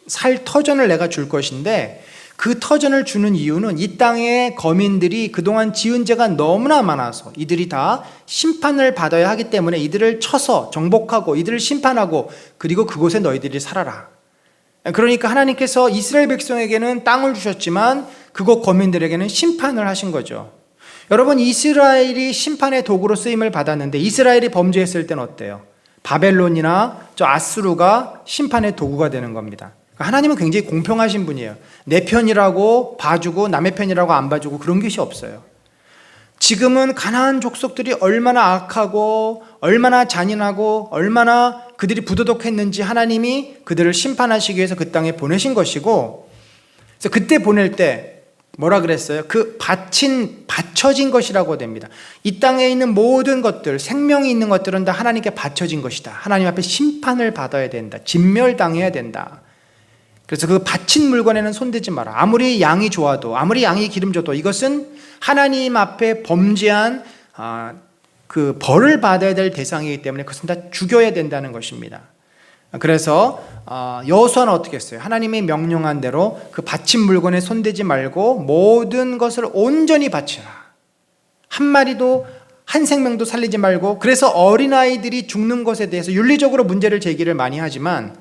살 터전을 내가 줄 것인데, 그 터전을 주는 이유는 이 땅의 거민들이 그동안 지은 죄가 너무나 많아서 이들이 다 심판을 받아야 하기 때문에 이들을 쳐서 정복하고 이들을 심판하고, 그리고 그곳에 너희들이 살아라. 그러니까 하나님께서 이스라엘 백성에게는 땅을 주셨지만 그곳 거민들에게는 심판을 하신 거죠. 여러분, 이스라엘이 심판의 도구로 쓰임을 받았는데 이스라엘이 범죄했을 때는 어때요? 바벨론이나 저 아수르가 심판의 도구가 되는 겁니다. 하나님은 굉장히 공평하신 분이에요. 내 편이라고 봐주고 남의 편이라고 안 봐주고 그런 것이 없어요. 지금은 가나안 족속들이 얼마나 악하고 얼마나 잔인하고 얼마나 그들이 부도덕했는지 하나님이 그들을 심판하시기 위해서 그 땅에 보내신 것이고, 그래서 그때 보낼 때 뭐라 그랬어요? 그 바쳐진 것이라고 됩니다. 이 땅에 있는 모든 것들, 생명이 있는 것들은 다 하나님께 바쳐진 것이다. 하나님 앞에 심판을 받아야 된다. 진멸당해야 된다. 그래서 그 바친 물건에는 손대지 마라. 아무리 양이 좋아도, 아무리 양이 기름져도 이것은 하나님 앞에 범죄한 그 벌을 받아야 될 대상이기 때문에 그것은 다 죽여야 된다는 것입니다. 그래서 여호수아는 어떻게 했어요? 하나님이 명령한 대로 그 바친 물건에 손대지 말고 모든 것을 온전히 바치라. 한 마리도, 한 생명도 살리지 말고. 그래서 어린아이들이 죽는 것에 대해서 윤리적으로 문제를 제기를 많이 하지만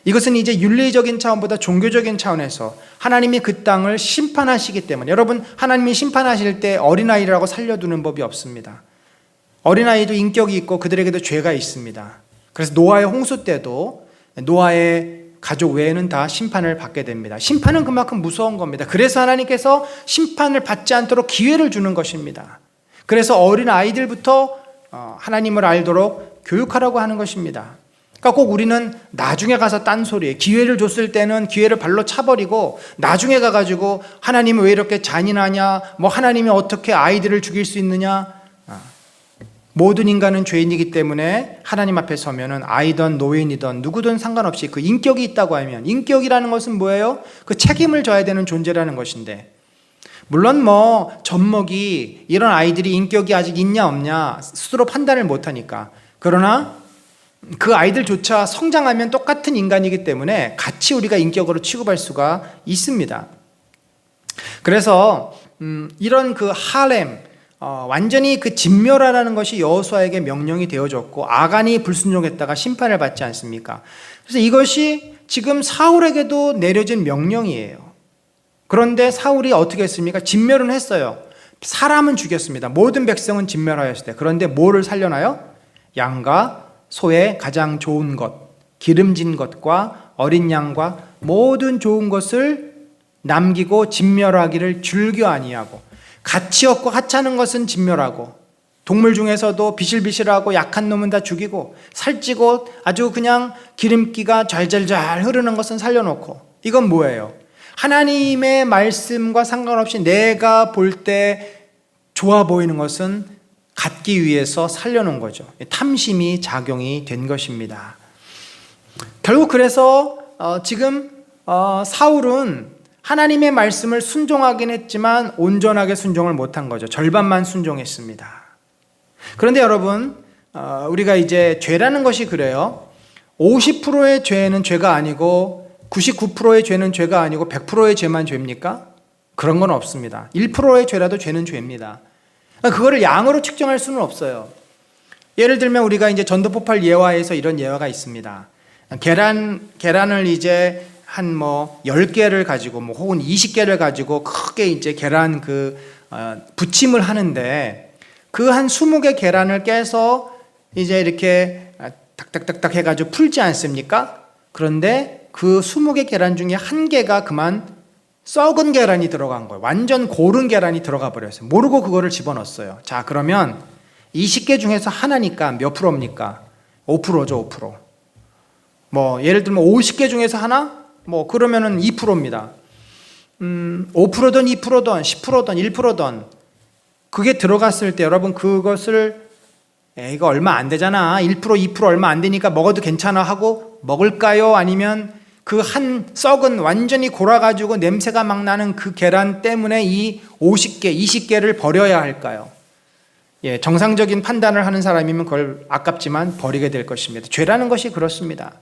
이것은 이제 윤리적인 차원보다 종교적인 차원에서 하나님이 그 땅을 심판하시기 때문에, 여러분, 하나님이 심판하실 때 어린아이라고 살려두는 법이 없습니다. 어린아이도 인격이 있고 그들에게도 죄가 있습니다. 그래서 노아의 홍수 때도 노아의 가족 외에는 다 심판을 받게 됩니다. 심판은 그만큼 무서운 겁니다. 그래서 하나님께서 심판을 받지 않도록 기회를 주는 것입니다. 그래서 어린아이들부터 하나님을 알도록 교육하라고 하는 것입니다. 그러니까 꼭 우리는 나중에 가서 딴소리에, 기회를 줬을 때는 기회를 발로 차버리고 나중에 가가지고 하나님이 왜 이렇게 잔인하냐, 뭐 하나님이 어떻게 아이들을 죽일 수 있느냐. 모든 인간은 죄인이기 때문에 하나님 앞에 서면은 아이든 노인이든 누구든 상관없이 그 인격이 있다고 하면, 인격이라는 것은 뭐예요? 그 책임을 져야 되는 존재라는 것인데, 물론 뭐 젖먹이 이런 아이들이 인격이 아직 있냐 없냐 스스로 판단을 못하니까, 그러나 그 아이들조차 성장하면 똑같은 인간이기 때문에 같이 우리가 인격으로 취급할 수가 있습니다. 그래서 이런 그 할렘, 완전히 그 진멸하라는 것이 여호수아에게 명령이 되어졌고, 아간이 불순종했다가 심판을 받지 않습니까? 그래서 이것이 지금 사울에게도 내려진 명령이에요. 그런데 사울이 어떻게 했습니까? 진멸은 했어요. 사람은 죽였습니다. 모든 백성은 진멸하였을 때. 그런데 뭐를 살려놔요? 양과 소의 가장 좋은 것, 기름진 것과 어린 양과 모든 좋은 것을 남기고 진멸하기를 즐겨 아니하고, 가치 없고 하찮은 것은 진멸하고, 동물 중에서도 비실비실하고 약한 놈은 다 죽이고, 살찌고 아주 그냥 기름기가 잘잘잘 흐르는 것은 살려놓고. 이건 뭐예요? 하나님의 말씀과 상관없이 내가 볼 때 좋아 보이는 것은 갖기 위해서 살려놓은 거죠. 탐심이 작용이 된 것입니다. 결국 그래서 지금 사울은 하나님의 말씀을 순종하긴 했지만 온전하게 순종을 못한 거죠. 절반만 순종했습니다. 그런데 여러분, 우리가 이제 죄라는 것이 그래요. 50%의 죄는 죄가 아니고 99%의 죄는 죄가 아니고 100%의 죄만 죄입니까? 그런 건 없습니다. 1%의 죄라도 죄는 죄입니다. 그거를 양으로 측정할 수는 없어요. 예를 들면 우리가 이제 전도폭발 예화에서 이런 예화가 있습니다. 계란을 이제 한 10개를 가지고 혹은 20개를 가지고 크게 이제 계란 부침을 하는데, 그 한 20개 계란을 깨서 이제 이렇게 탁탁탁탁 해가지고 풀지 않습니까? 그런데 그 20개 계란 중에 한 개가 그만 썩은 계란이 들어간 거예요. 완전 고른 계란이 들어가 버렸어요. 모르고 그거를 집어넣었어요. 자, 그러면 20개 중에서 하나니까 몇 프로입니까? 5%죠, 5%. 예를 들면 50개 중에서 하나? 그러면은 2%입니다. 5%든 2%든 10%든 1%든 그게 들어갔을 때 여러분, 그것을 이거 얼마 안 되잖아, 1% 2% 얼마 안 되니까 먹어도 괜찮아 하고 먹을까요? 아니면 그 한 썩은 완전히 골아가지고 냄새가 막 나는 그 계란 때문에 이 50개 20개를 버려야 할까요? 정상적인 판단을 하는 사람이면 그걸 아깝지만 버리게 될 것입니다. 죄라는 것이 그렇습니다.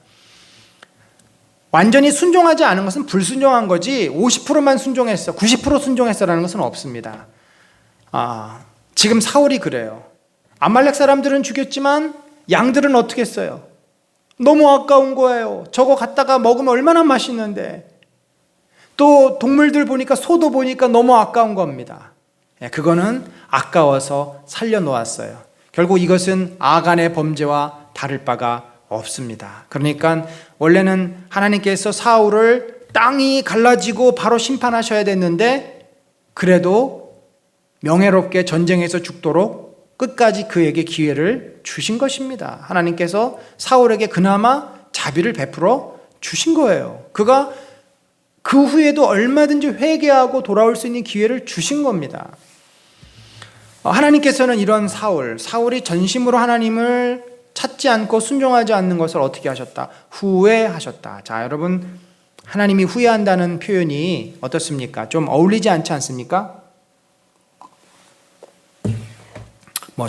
완전히 순종하지 않은 것은 불순종한 거지 50%만 순종했어, 90% 순종했어라는 것은 없습니다. 지금 사울이 그래요. 아말렉 사람들은 죽였지만 양들은 어떻게 했어요? 너무 아까운 거예요. 저거 갖다가 먹으면 얼마나 맛있는데. 또 동물들 보니까, 소도 보니까 너무 아까운 겁니다. 그거는 아까워서 살려놓았어요. 결국 이것은 아간의 범죄와 다를 바가 없습니다. 그러니까 원래는 하나님께서 사울을 땅이 갈라지고 바로 심판하셔야 됐는데, 그래도 명예롭게 전쟁에서 죽도록 끝까지 그에게 기회를 주신 것입니다. 하나님께서 사울에게 그나마 자비를 베풀어 주신 거예요. 그가 그 후에도 얼마든지 회개하고 돌아올 수 있는 기회를 주신 겁니다. 하나님께서는 이런 사울이 전심으로 하나님을 찾지 않고 순종하지 않는 것을 어떻게 하셨다? 후회하셨다. 자, 여러분, 하나님이 후회한다는 표현이 어떻습니까? 좀 어울리지 않지 않습니까?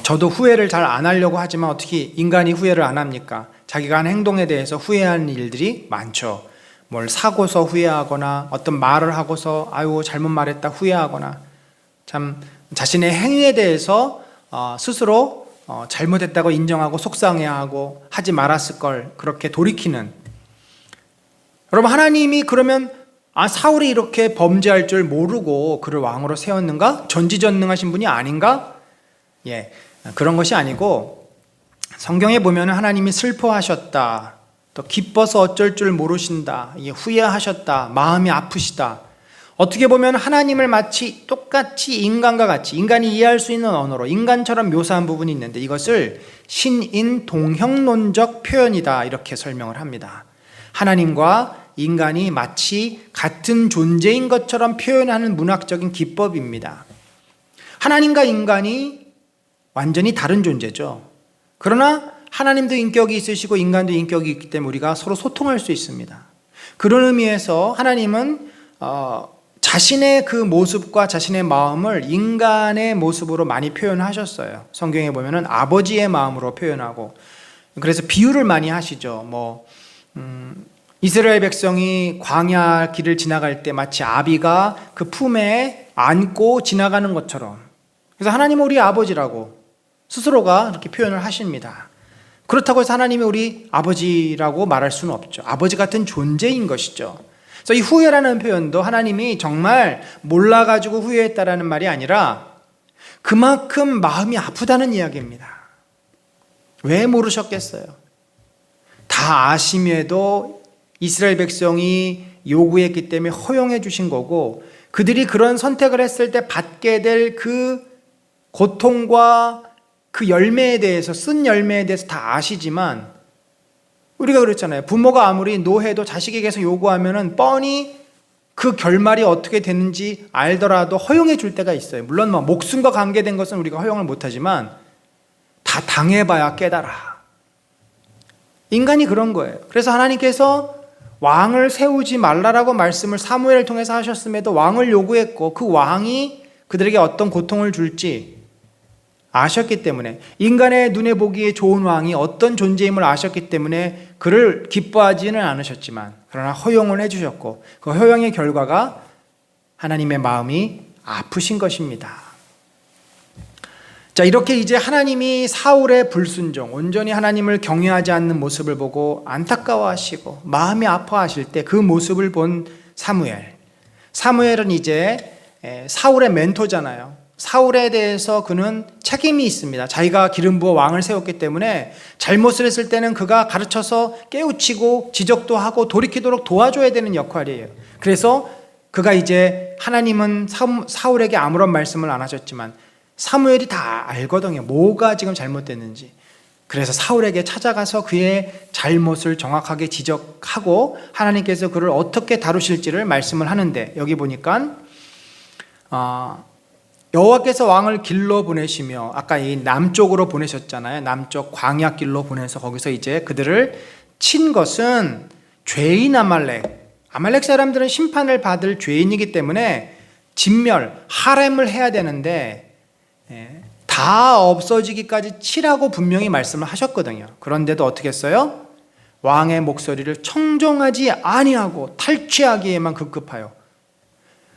저도 후회를 잘 안 하려고 하지만 어떻게 인간이 후회를 안 합니까? 자기가 한 행동에 대해서 후회하는 일들이 많죠. 뭘 사고서 후회하거나 어떤 말을 하고서 아유 잘못 말했다 후회하거나 참 자신의 행위에 대해서 스스로 잘못했다고 인정하고 속상해하고 하지 말았을 걸 그렇게 돌이키는. 여러분, 하나님이 그러면 사울이 이렇게 범죄할 줄 모르고 그를 왕으로 세웠는가? 전지전능하신 분이 아닌가? 그런 것이 아니고 성경에 보면 하나님이 슬퍼하셨다, 또 기뻐서 어쩔 줄 모르신다, 후회하셨다, 마음이 아프시다. 어떻게 보면 하나님을 마치 똑같이 인간과 같이 인간이 이해할 수 있는 언어로 인간처럼 묘사한 부분이 있는데 이것을 신인 동형론적 표현이다 이렇게 설명을 합니다. 하나님과 인간이 마치 같은 존재인 것처럼 표현하는 문학적인 기법입니다. 하나님과 인간이 완전히 다른 존재죠. 그러나 하나님도 인격이 있으시고 인간도 인격이 있기 때문에 우리가 서로 소통할 수 있습니다. 그런 의미에서 하나님은 자신의 그 모습과 자신의 마음을 인간의 모습으로 많이 표현하셨어요. 성경에 보면은 아버지의 마음으로 표현하고, 그래서 비유를 많이 하시죠. 이스라엘 백성이 광야 길을 지나갈 때 마치 아비가 그 품에 안고 지나가는 것처럼, 그래서 하나님은 우리 아버지라고 스스로가 이렇게 표현을 하십니다. 그렇다고 해서 하나님이 우리 아버지라고 말할 수는 없죠. 아버지 같은 존재인 것이죠. 그래서 이 후회라는 표현도 하나님이 정말 몰라가지고 후회했다라는 말이 아니라 그만큼 마음이 아프다는 이야기입니다. 왜 모르셨겠어요? 다 아심에도 이스라엘 백성이 요구했기 때문에 허용해 주신 거고, 그들이 그런 선택을 했을 때 받게 될 그 고통과 그 열매에 대해서, 쓴 열매에 대해서 다 아시지만, 우리가 그랬잖아요. 부모가 아무리 노해도 자식에게서 요구하면은 뻔히 그 결말이 어떻게 되는지 알더라도 허용해 줄 때가 있어요. 물론 목숨과 관계된 것은 우리가 허용을 못하지만 다 당해봐야 깨달아. 인간이 그런 거예요. 그래서 하나님께서 왕을 세우지 말라라고 말씀을 사무엘을 통해서 하셨음에도 왕을 요구했고, 그 왕이 그들에게 어떤 고통을 줄지 아셨기 때문에, 인간의 눈에 보기에 좋은 왕이 어떤 존재임을 아셨기 때문에 그를 기뻐하지는 않으셨지만, 그러나 허용을 해주셨고, 그 허용의 결과가 하나님의 마음이 아프신 것입니다. 자, 이렇게 이제 하나님이 사울의 불순종, 온전히 하나님을 경외하지 않는 모습을 보고 안타까워하시고 마음이 아파하실 때 그 모습을 본 사무엘은 이제 사울의 멘토잖아요. 사울에 대해서 그는 책임이 있습니다. 자기가 기름 부어 왕을 세웠기 때문에 잘못을 했을 때는 그가 가르쳐서 깨우치고 지적도 하고 돌이키도록 도와줘야 되는 역할이에요. 그래서 그가 이제, 하나님은 사울에게 아무런 말씀을 안 하셨지만 사무엘이 다 알거든요. 뭐가 지금 잘못됐는지. 그래서 사울에게 찾아가서 그의 잘못을 정확하게 지적하고 하나님께서 그를 어떻게 다루실지를 말씀을 하는데, 여기 보니까 여호와께서 왕을 길로 보내시며, 아까 이 남쪽으로 보내셨잖아요. 남쪽 광야길로 보내서 거기서 이제 그들을 친 것은 죄인 아말렉 사람들은 심판을 받을 죄인이기 때문에 진멸, 할애을 해야 되는데 다 없어지기까지 치라고 분명히 말씀을 하셨거든요. 그런데도 어떻게 했어요? 왕의 목소리를 청종하지 아니하고 탈취하기에만 급급하여.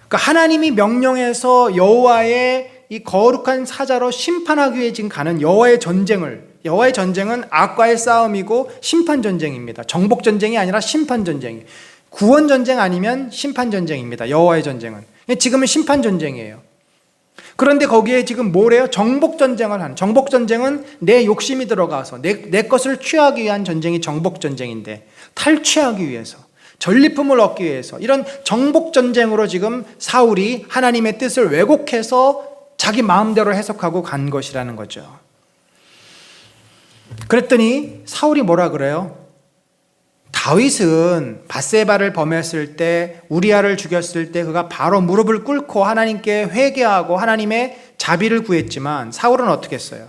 그러니까 하나님이 명령해서 여호와의 이 거룩한 사자로 심판하기 위해 지금 가는 여호와의 전쟁은 악과의 싸움이고 심판 전쟁입니다. 정복 전쟁이 아니라 심판 전쟁이에요. 구원 전쟁 아니면 심판 전쟁입니다. 여호와의 전쟁은. 지금은 심판 전쟁이에요. 그런데 거기에 지금 뭐래요? 정복 전쟁을 하는. 정복 전쟁은 내 욕심이 들어가서 내 것을 취하기 위한 전쟁이 정복 전쟁인데, 탈취하기 위해서, 전리품을 얻기 위해서, 이런 정복 전쟁으로 지금 사울이 하나님의 뜻을 왜곡해서 자기 마음대로 해석하고 간 것이라는 거죠. 그랬더니 사울이 뭐라 그래요? 다 다윗은 밧세바를 범했을 때, 우리아를 죽였을 때 그가 바로 무릎을 꿇고 하나님께 회개하고 하나님의 자비를 구했지만, 사울은 어떻게 했어요?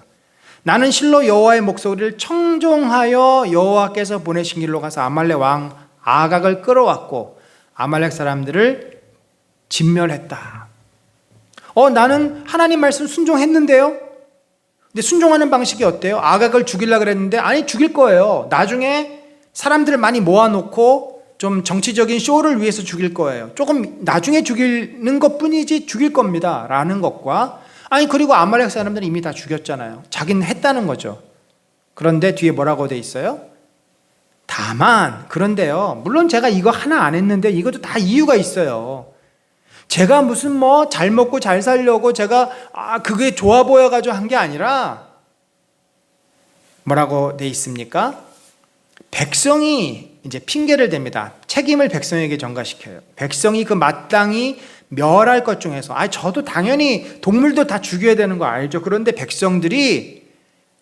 나는 실로 여호와의 목소리를 청종하여 여호와께서 보내신 길로 가서 아말렉 왕 아각을 끌어왔고 아말렉 사람들을 진멸했다. 나는 하나님 말씀 순종했는데요? 근데 순종하는 방식이 어때요? 아각을 죽이려고 그랬는데, 아니, 죽일 거예요. 나중에 사람들을 많이 모아놓고 좀 정치적인 쇼를 위해서 죽일 거예요. 조금 나중에 죽이는 것뿐이지 죽일 겁니다 라는 것과, 아니, 그리고 아말렉 사람들은 이미 다 죽였잖아요. 자기는 했다는 거죠. 그런데 뒤에 뭐라고 돼 있어요? 다만, 그런데요, 물론 제가 이거 하나 안 했는데 이것도 다 이유가 있어요. 제가 무슨 잘 먹고 잘 살려고 제가 그게 좋아 보여가지고 한 게 아니라, 뭐라고 돼 있습니까? 백성이 이제 핑계를 댑니다. 책임을 백성에게 전가시켜요. 백성이 그 마땅히 멸할 것 중에서, 저도 당연히 동물도 다 죽여야 되는 거 알죠. 그런데 백성들이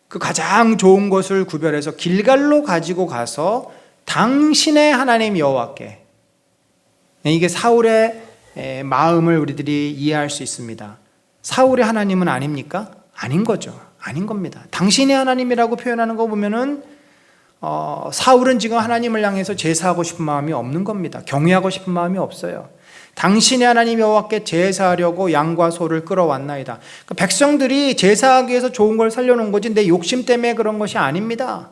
그 가장 좋은 것을 구별해서 길갈로 가지고 가서 당신의 하나님 여호와께, 이게 사울의 마음을 우리들이 이해할 수 있습니다. 사울의 하나님은 아닙니까? 아닌 거죠. 아닌 겁니다. 당신의 하나님이라고 표현하는 거 보면은 사울은 지금 하나님을 향해서 제사하고 싶은 마음이 없는 겁니다. 경외하고 싶은 마음이 없어요. 당신의 하나님 여호와께 제사하려고 양과 소를 끌어왔나이다. 그러니까 백성들이 제사하기 위해서 좋은 걸 살려놓은 거지 내 욕심 때문에 그런 것이 아닙니다.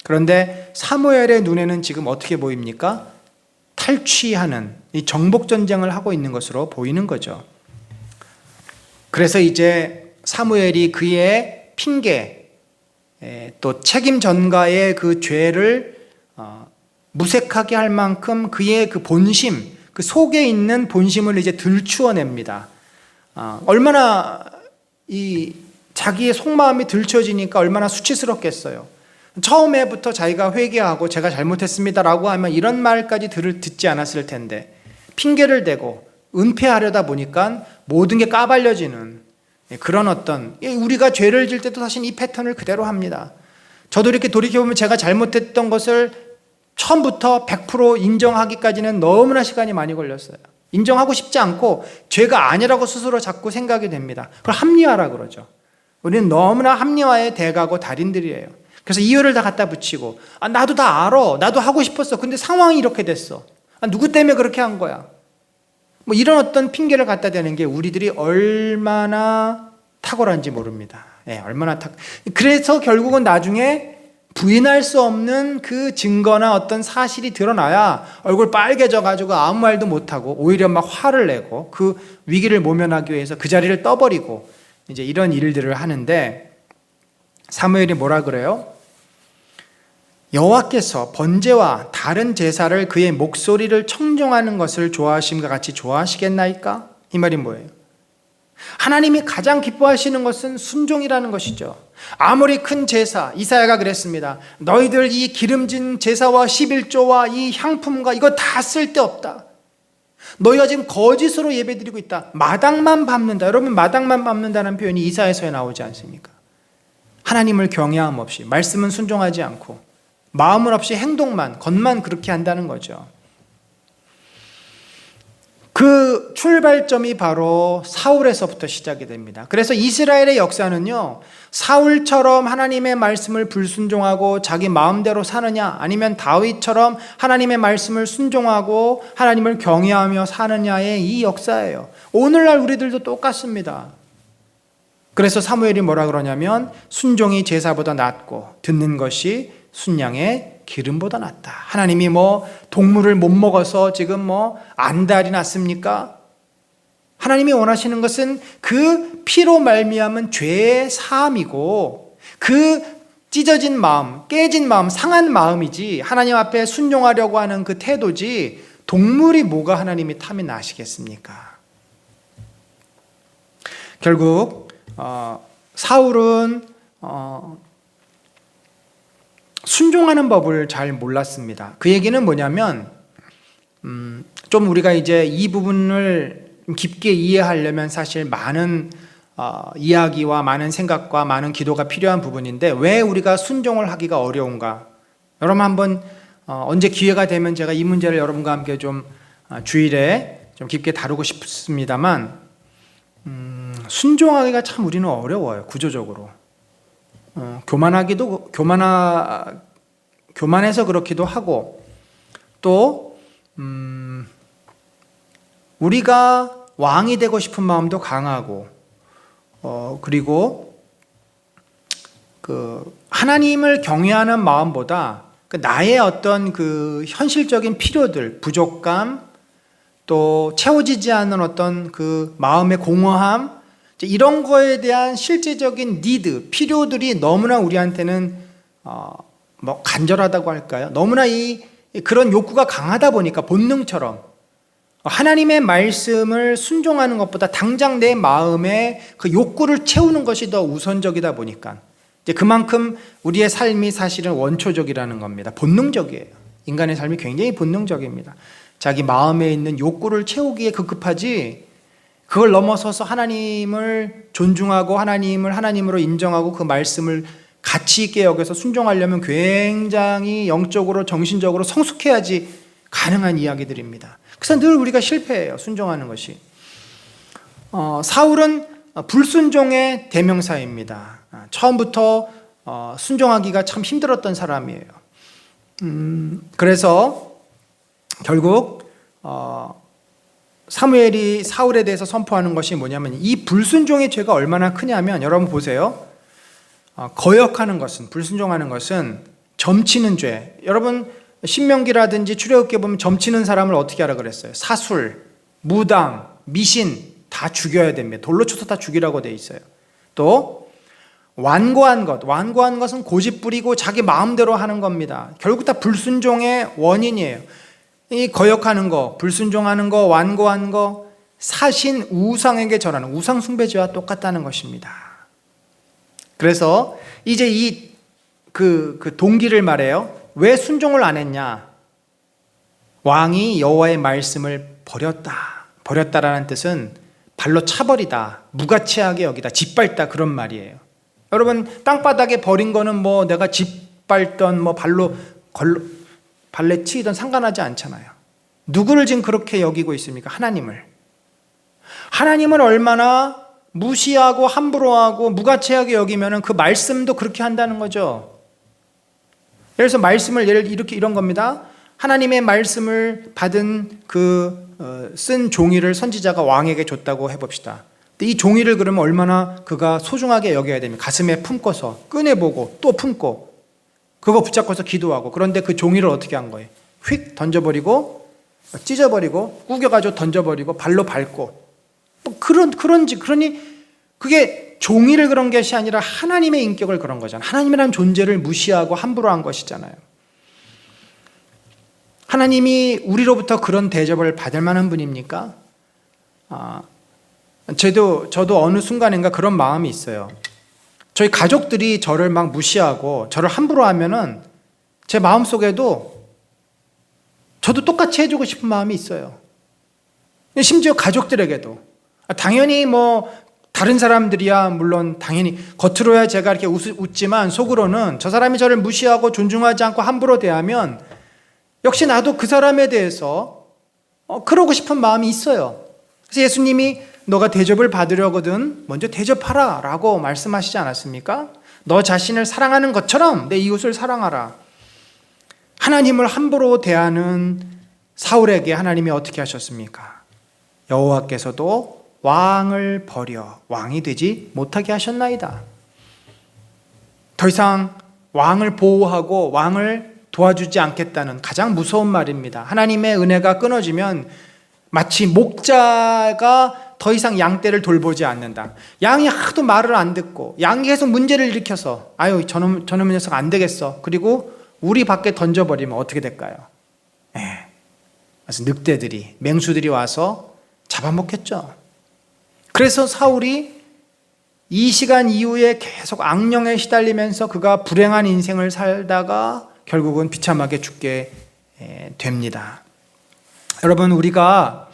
그런데 사무엘의 눈에는 지금 어떻게 보입니까? 탈취하는, 이 정복전쟁을 하고 있는 것으로 보이는 거죠. 그래서 이제 사무엘이 그의 핑계, 또 책임 전가의 그 죄를 무색하게 할 만큼 그의 그 본심, 그 속에 있는 본심을 이제 들추어냅니다. 얼마나 이 자기의 속마음이 들춰지니까 얼마나 수치스럽겠어요. 처음에부터 자기가 회개하고 제가 잘못했습니다라고 하면 이런 말까지 듣지 않았을 텐데, 핑계를 대고 은폐하려다 보니까 모든 게 까발려지는 그런 어떤, 우리가 죄를 질 때도 사실 이 패턴을 그대로 합니다. 저도 이렇게 돌이켜보면 제가 잘못했던 것을 처음부터 100% 인정하기까지는 너무나 시간이 많이 걸렸어요. 인정하고 싶지 않고 죄가 아니라고 스스로 자꾸 생각이 됩니다. 그걸 합리화라 그러죠. 우리는 너무나 합리화의 대가고 달인들이에요. 그래서 이유를 다 갖다 붙이고, 나도 다 알아, 나도 하고 싶었어, 근데 상황이 이렇게 됐어, 누구 때문에 그렇게 한 거야, 이런 어떤 핑계를 갖다 대는 게 우리들이 얼마나 탁월한지 모릅니다. 얼마나 그래서 결국은 나중에 부인할 수 없는 그 증거나 어떤 사실이 드러나야 얼굴 빨개져 가지고 아무 말도 못하고 오히려 막 화를 내고 그 위기를 모면하기 위해서 그 자리를 떠버리고 이제 이런 일들을 하는데, 사무엘이 뭐라 그래요? 여호와께서 번제와 다른 제사를 그의 목소리를 청종하는 것을 좋아하심과 같이 좋아하시겠나이까? 이 말이 뭐예요? 하나님이 가장 기뻐하시는 것은 순종이라는 것이죠. 아무리 큰 제사, 이사야가 그랬습니다. 너희들 이 기름진 제사와 11조와 이 향품과 이거 다 쓸데없다. 너희가 지금 거짓으로 예배드리고 있다. 마당만 밟는다. 여러분, 마당만 밟는다는 표현이 이사야서에 나오지 않습니까? 하나님을 경외함 없이, 말씀은 순종하지 않고 마음은 없이 행동만, 겉만 그렇게 한다는 거죠. 그 출발점이 바로 사울에서부터 시작이 됩니다. 그래서 이스라엘의 역사는요, 사울처럼 하나님의 말씀을 불순종하고 자기 마음대로 사느냐, 아니면 다윗처럼 하나님의 말씀을 순종하고 하나님을 경외하며 사느냐의 이 역사예요. 오늘날 우리들도 똑같습니다. 그래서 사무엘이 뭐라 그러냐면, 순종이 제사보다 낫고 듣는 것이 순양의 기름보다 낫다. 하나님이 동물을 못 먹어서 지금 안달이 났습니까? 하나님이 원하시는 것은 그 피로 말미암은 죄의 사함이고, 그 찢어진 마음, 깨진 마음, 상한 마음이지, 하나님 앞에 순종하려고 하는 그 태도지, 동물이 뭐가 하나님이 탐이 나시겠습니까? 결국 사울은 순종하는 법을 잘 몰랐습니다. 그 얘기는 뭐냐면, 좀 우리가 이제 이 부분을 깊게 이해하려면 사실 많은 이야기와 많은 생각과 많은 기도가 필요한 부분인데, 왜 우리가 순종을 하기가 어려운가? 여러분 한번 언제 기회가 되면 제가 이 문제를 여러분과 함께 좀 주일에 좀 깊게 다루고 싶습니다만, 순종하기가 참 우리는 어려워요. 구조적으로 교만해서 그렇기도 하고, 또 우리가 왕이 되고 싶은 마음도 강하고, 그리고 그 하나님을 경외하는 마음보다 나의 어떤 그 현실적인 필요들, 부족감, 또 채워지지 않는 어떤 그 마음의 공허함, 이런 거에 대한 실제적인 니드, 필요들이 너무나 우리한테는 간절하다고 할까요? 너무나 그런 욕구가 강하다 보니까 본능처럼 하나님의 말씀을 순종하는 것보다 당장 내 마음의 그 욕구를 채우는 것이 더 우선적이다 보니까 이제 그만큼 우리의 삶이 사실은 원초적이라는 겁니다. 본능적이에요. 인간의 삶이 굉장히 본능적입니다. 자기 마음에 있는 욕구를 채우기에 급급하지, 그걸 넘어서서 하나님을 존중하고 하나님을 하나님으로 인정하고 그 말씀을 가치 있게 여겨서 순종하려면 굉장히 영적으로 정신적으로 성숙해야지 가능한 이야기들입니다. 그래서 늘 우리가 실패해요, 순종하는 것이. 사울은 불순종의 대명사입니다. 처음부터 순종하기가 참 힘들었던 사람이에요. 그래서 결국 사무엘이 사울에 대해서 선포하는 것이 뭐냐면, 이 불순종의 죄가 얼마나 크냐면, 여러분 보세요. 거역하는 것은, 불순종하는 것은 점치는 죄. 여러분 신명기라든지 출애굽기에 보면 점치는 사람을 어떻게 하라 그랬어요? 사술, 무당, 미신 다 죽여야 됩니다. 돌로 쳐서 다 죽이라고 돼 있어요. 또 완고한 것은 고집 부리고 자기 마음대로 하는 겁니다. 결국 다 불순종의 원인이에요. 이 거역하는 거, 불순종하는 거, 완고한 거, 사신 우상에게 절하는 우상 숭배죄와 똑같다는 것입니다. 그래서 이제 그 동기를 말해요. 왜 순종을 안 했냐? 왕이 여호와의 말씀을 버렸다라는 뜻은 발로 차버리다, 무가치하게 여기다, 짓밟다, 그런 말이에요. 여러분 땅바닥에 버린 거는 뭐 내가 짓밟던 뭐 발레 치이던 상관하지 않잖아요. 누구를 지금 그렇게 여기고 있습니까? 하나님을 얼마나 무시하고 함부로 하고 무가치하게 여기면 그 말씀도 그렇게 한다는 거죠. 예를 들어서 말씀을 이런 겁니다. 하나님의 말씀을 받은 쓴 종이를 선지자가 왕에게 줬다고 해봅시다. 근데 이 종이를 그러면 얼마나 그가 소중하게 여겨야 됩니까? 가슴에 품고서 꺼내보고 또 품고 그거 붙잡고서 기도하고, 그런데 그 종이를 어떻게 한 거예요? 휙 던져버리고 찢어버리고 구겨가지고 던져버리고 발로 밟고 뭐 그러니 그게 종이를 그런 것이 아니라 하나님의 인격을 그런 거잖아요. 하나님이라는 존재를 무시하고 함부로 한 것이잖아요. 하나님이 우리로부터 그런 대접을 받을 만한 분입니까? 저도 어느 순간인가 그런 마음이 있어요. 저희 가족들이 저를 막 무시하고 저를 함부로 하면은 제 마음속에도 저도 똑같이 해주고 싶은 마음이 있어요. 심지어 가족들에게도. 당연히 뭐 다른 사람들이야 물론 당연히 겉으로야 제가 이렇게 웃지만 속으로는 저 사람이 저를 무시하고 존중하지 않고 함부로 대하면 역시 나도 그 사람에 대해서 그러고 싶은 마음이 있어요. 그래서 예수님이 너가 대접을 받으려거든 먼저 대접하라 라고 말씀하시지 않았습니까? 너 자신을 사랑하는 것처럼 내 이웃을 사랑하라. 하나님을 함부로 대하는 사울에게 하나님이 어떻게 하셨습니까? 여호와께서도 왕을 버려 왕이 되지 못하게 하셨나이다. 더 이상 왕을 보호하고 왕을 도와주지 않겠다는 가장 무서운 말입니다. 하나님의 은혜가 끊어지면 마치 목자가 더 이상 양떼를 돌보지 않는다. 양이 하도 말을 안 듣고 양이 계속 문제를 일으켜서 아유 저놈의 녀석 안 되겠어. 그리고 우리 밖에 던져버리면 어떻게 될까요? 그래서 늑대들이 맹수들이 와서 잡아먹겠죠. 그래서 사울이 이 시간 이후에 계속 악령에 시달리면서 그가 불행한 인생을 살다가 결국은 비참하게 죽게 됩니다. 여러분 우리가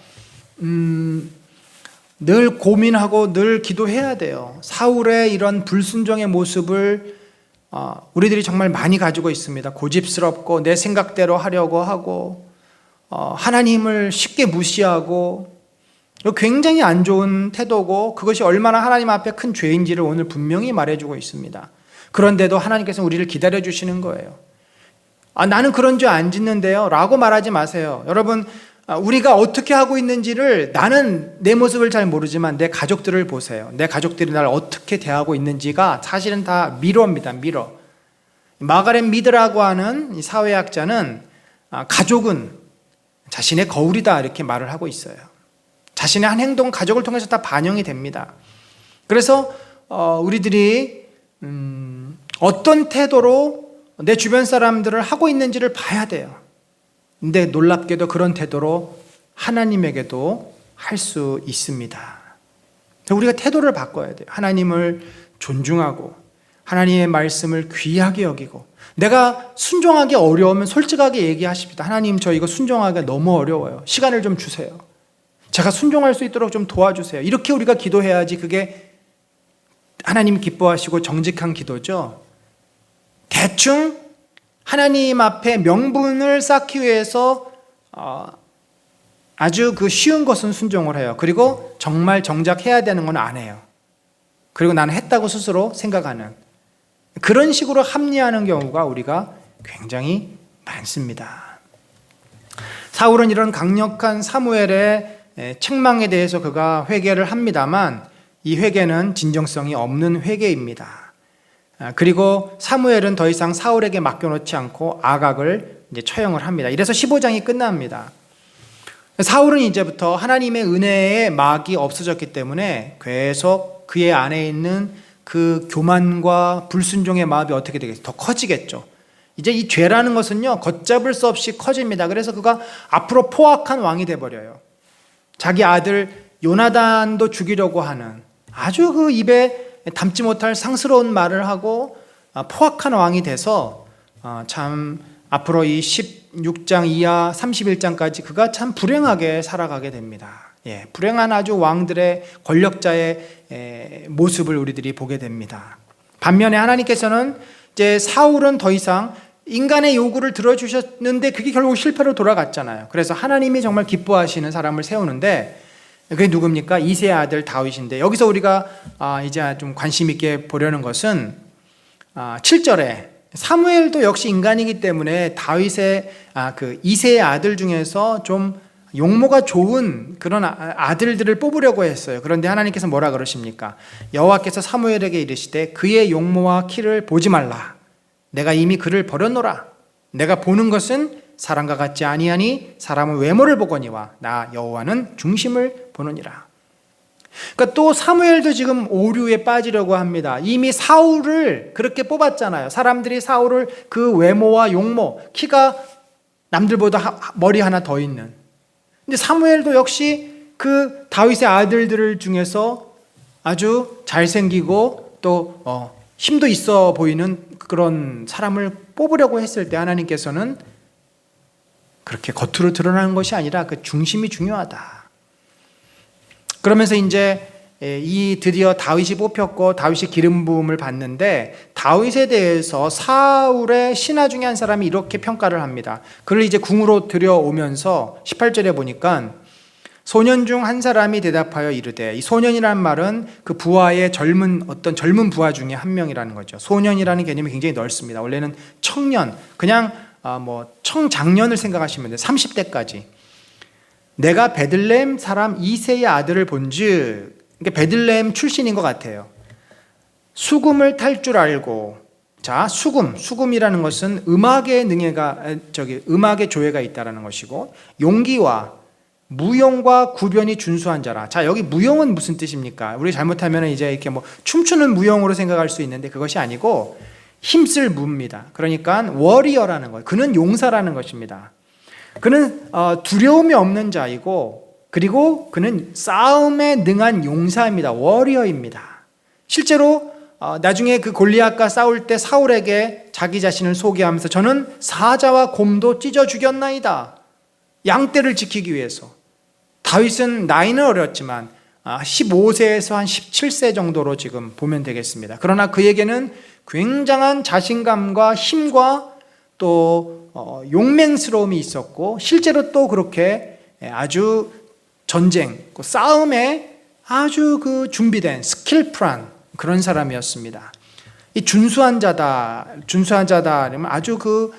늘 고민하고 늘 기도해야 돼요. 사울의 이런 불순종의 모습을 우리들이 정말 많이 가지고 있습니다. 고집스럽고 내 생각대로 하려고 하고 하나님을 쉽게 무시하고 굉장히 안 좋은 태도고 그것이 얼마나 하나님 앞에 큰 죄인지를 오늘 분명히 말해주고 있습니다. 그런데도 하나님께서 우리를 기다려주시는 거예요. 나는 그런 죄 안 짓는데요 라고 말하지 마세요. 여러분, 우리가 어떻게 하고 있는지를 나는 내 모습을 잘 모르지만 내 가족들을 보세요. 내 가족들이 날 어떻게 대하고 있는지가 사실은 다 미러입니다. 미러. 마가렛 미드라고 하는 이 사회학자는 가족은 자신의 거울이다 이렇게 말을 하고 있어요. 자신의 한 행동은 가족을 통해서 다 반영이 됩니다. 그래서 우리들이 어떤 태도로 내 주변 사람들을 하고 있는지를 봐야 돼요. 근데 놀랍게도 그런 태도로 하나님에게도 할 수 있습니다. 우리가 태도를 바꿔야 돼요. 하나님을 존중하고 하나님의 말씀을 귀하게 여기고, 내가 순종하기 어려우면 솔직하게 얘기하십니다. 하나님, 저 이거 순종하기가 너무 어려워요. 시간을 좀 주세요. 제가 순종할 수 있도록 좀 도와주세요. 이렇게 우리가 기도해야지 그게 하나님이 기뻐하시고 정직한 기도죠. 대충 하나님 앞에 명분을 쌓기 위해서 아주 그 쉬운 것은 순종을 해요. 그리고 정말 정작 해야 되는 건 안 해요. 그리고 나는 했다고 스스로 생각하는 그런 식으로 합리화하는 경우가 우리가 굉장히 많습니다. 사울은 이런 강력한 사무엘의 책망에 대해서 그가 회개를 합니다만 이 회개는 진정성이 없는 회개입니다. 그리고 사무엘은 더 이상 사울에게 맡겨놓지 않고 아각을 이제 처형을 합니다. 이래서 15장이 끝납니다. 사울은 이제부터 하나님의 은혜의 막이 없어졌기 때문에 계속 그의 안에 있는 그 교만과 불순종의 마음이 어떻게 되겠어요? 더 커지겠죠. 이제 이 죄라는 것은요, 걷잡을 수 없이 커집니다. 그래서 그가 앞으로 포악한 왕이 돼버려요. 자기 아들 요나단도 죽이려고 하는 아주 그 입에 담지 못할 상스러운 말을 하고 포악한 왕이 돼서 참 앞으로 이 16장 이하 31장까지 그가 참 불행하게 살아가게 됩니다. 불행한 아주 왕들의 권력자의 모습을 우리들이 보게 됩니다. 반면에 하나님께서는 이제 사울은 더 이상 인간의 요구를 들어주셨는데 그게 결국 실패로 돌아갔잖아요. 그래서 하나님이 정말 기뻐하시는 사람을 세우는데 그게 누굽니까? 이새의 아들 다윗인데, 여기서 우리가 이제 좀 관심 있게 보려는 것은 7절에 사무엘도 역시 인간이기 때문에 다윗의 그 이새의 아들 중에서 좀 용모가 좋은 그런 아들들을 뽑으려고 했어요. 그런데 하나님께서 뭐라 그러십니까? 여호와께서 사무엘에게 이르시되 그의 용모와 키를 보지 말라. 내가 이미 그를 버렸노라. 내가 보는 것은 사람과 같지 아니하니 사람은 외모를 보거니와 나 여호와는 중심을 보느니라. 그러니까 또 사무엘도 지금 오류에 빠지려고 합니다. 이미 사울을 그렇게 뽑았잖아요. 사람들이 사울을 그 외모와 용모, 키가 남들보다 머리 하나 더 있는. 근데 사무엘도 역시 그 다윗의 아들들 중에서 아주 잘생기고 또 힘도 있어 보이는 그런 사람을 뽑으려고 했을 때 하나님께서는 그렇게 겉으로 드러나는 것이 아니라 그 중심이 중요하다. 그러면서 이제 이 드디어 다윗이 뽑혔고 다윗이 기름 부음을 받는데 다윗에 대해서 사울의 신하 중에 한 사람이 이렇게 평가를 합니다. 그를 이제 궁으로 들여오면서 18절에 보니까 소년 중 한 사람이 대답하여 이르되, 이 소년이라는 말은 그 부하의 어떤 젊은 부하 중에 한 명이라는 거죠. 소년이라는 개념이 굉장히 넓습니다. 원래는 청년, 그냥 청장년을 생각하시면 돼요. 30대까지. 내가 베들레헴 사람 이새의 아들을 본즉, 그러니까 베들레헴 출신인 것 같아요. 수금을 탈 줄 알고, 자, 수금이라는 것은 음악의 음악의 조예가 있다라는 것이고, 용기와 무용과 구변이 준수한 자라. 자, 여기 무용은 무슨 뜻입니까? 우리 잘못하면 이제 이렇게 춤추는 무용으로 생각할 수 있는데 그것이 아니고 힘쓸 무입니다. 그러니까 워리어라는 것. 그는 용사라는 것입니다. 그는 두려움이 없는 자이고, 그리고 그는 싸움에 능한 용사입니다. 워리어입니다. 실제로 나중에 그 골리앗과 싸울 때 사울에게 자기 자신을 소개하면서 저는 사자와 곰도 찢어 죽였나이다. 양떼를 지키기 위해서. 다윗은 나이는 어렸지만 15세에서 한 17세 정도로 지금 보면 되겠습니다. 그러나 그에게는 굉장한 자신감과 힘과 또 용맹스러움이 있었고, 실제로 또 그렇게 아주 전쟁, 싸움에 아주 그 준비된 스킬풀한 그런 사람이었습니다. 이 준수한 자다 그러면 아주 그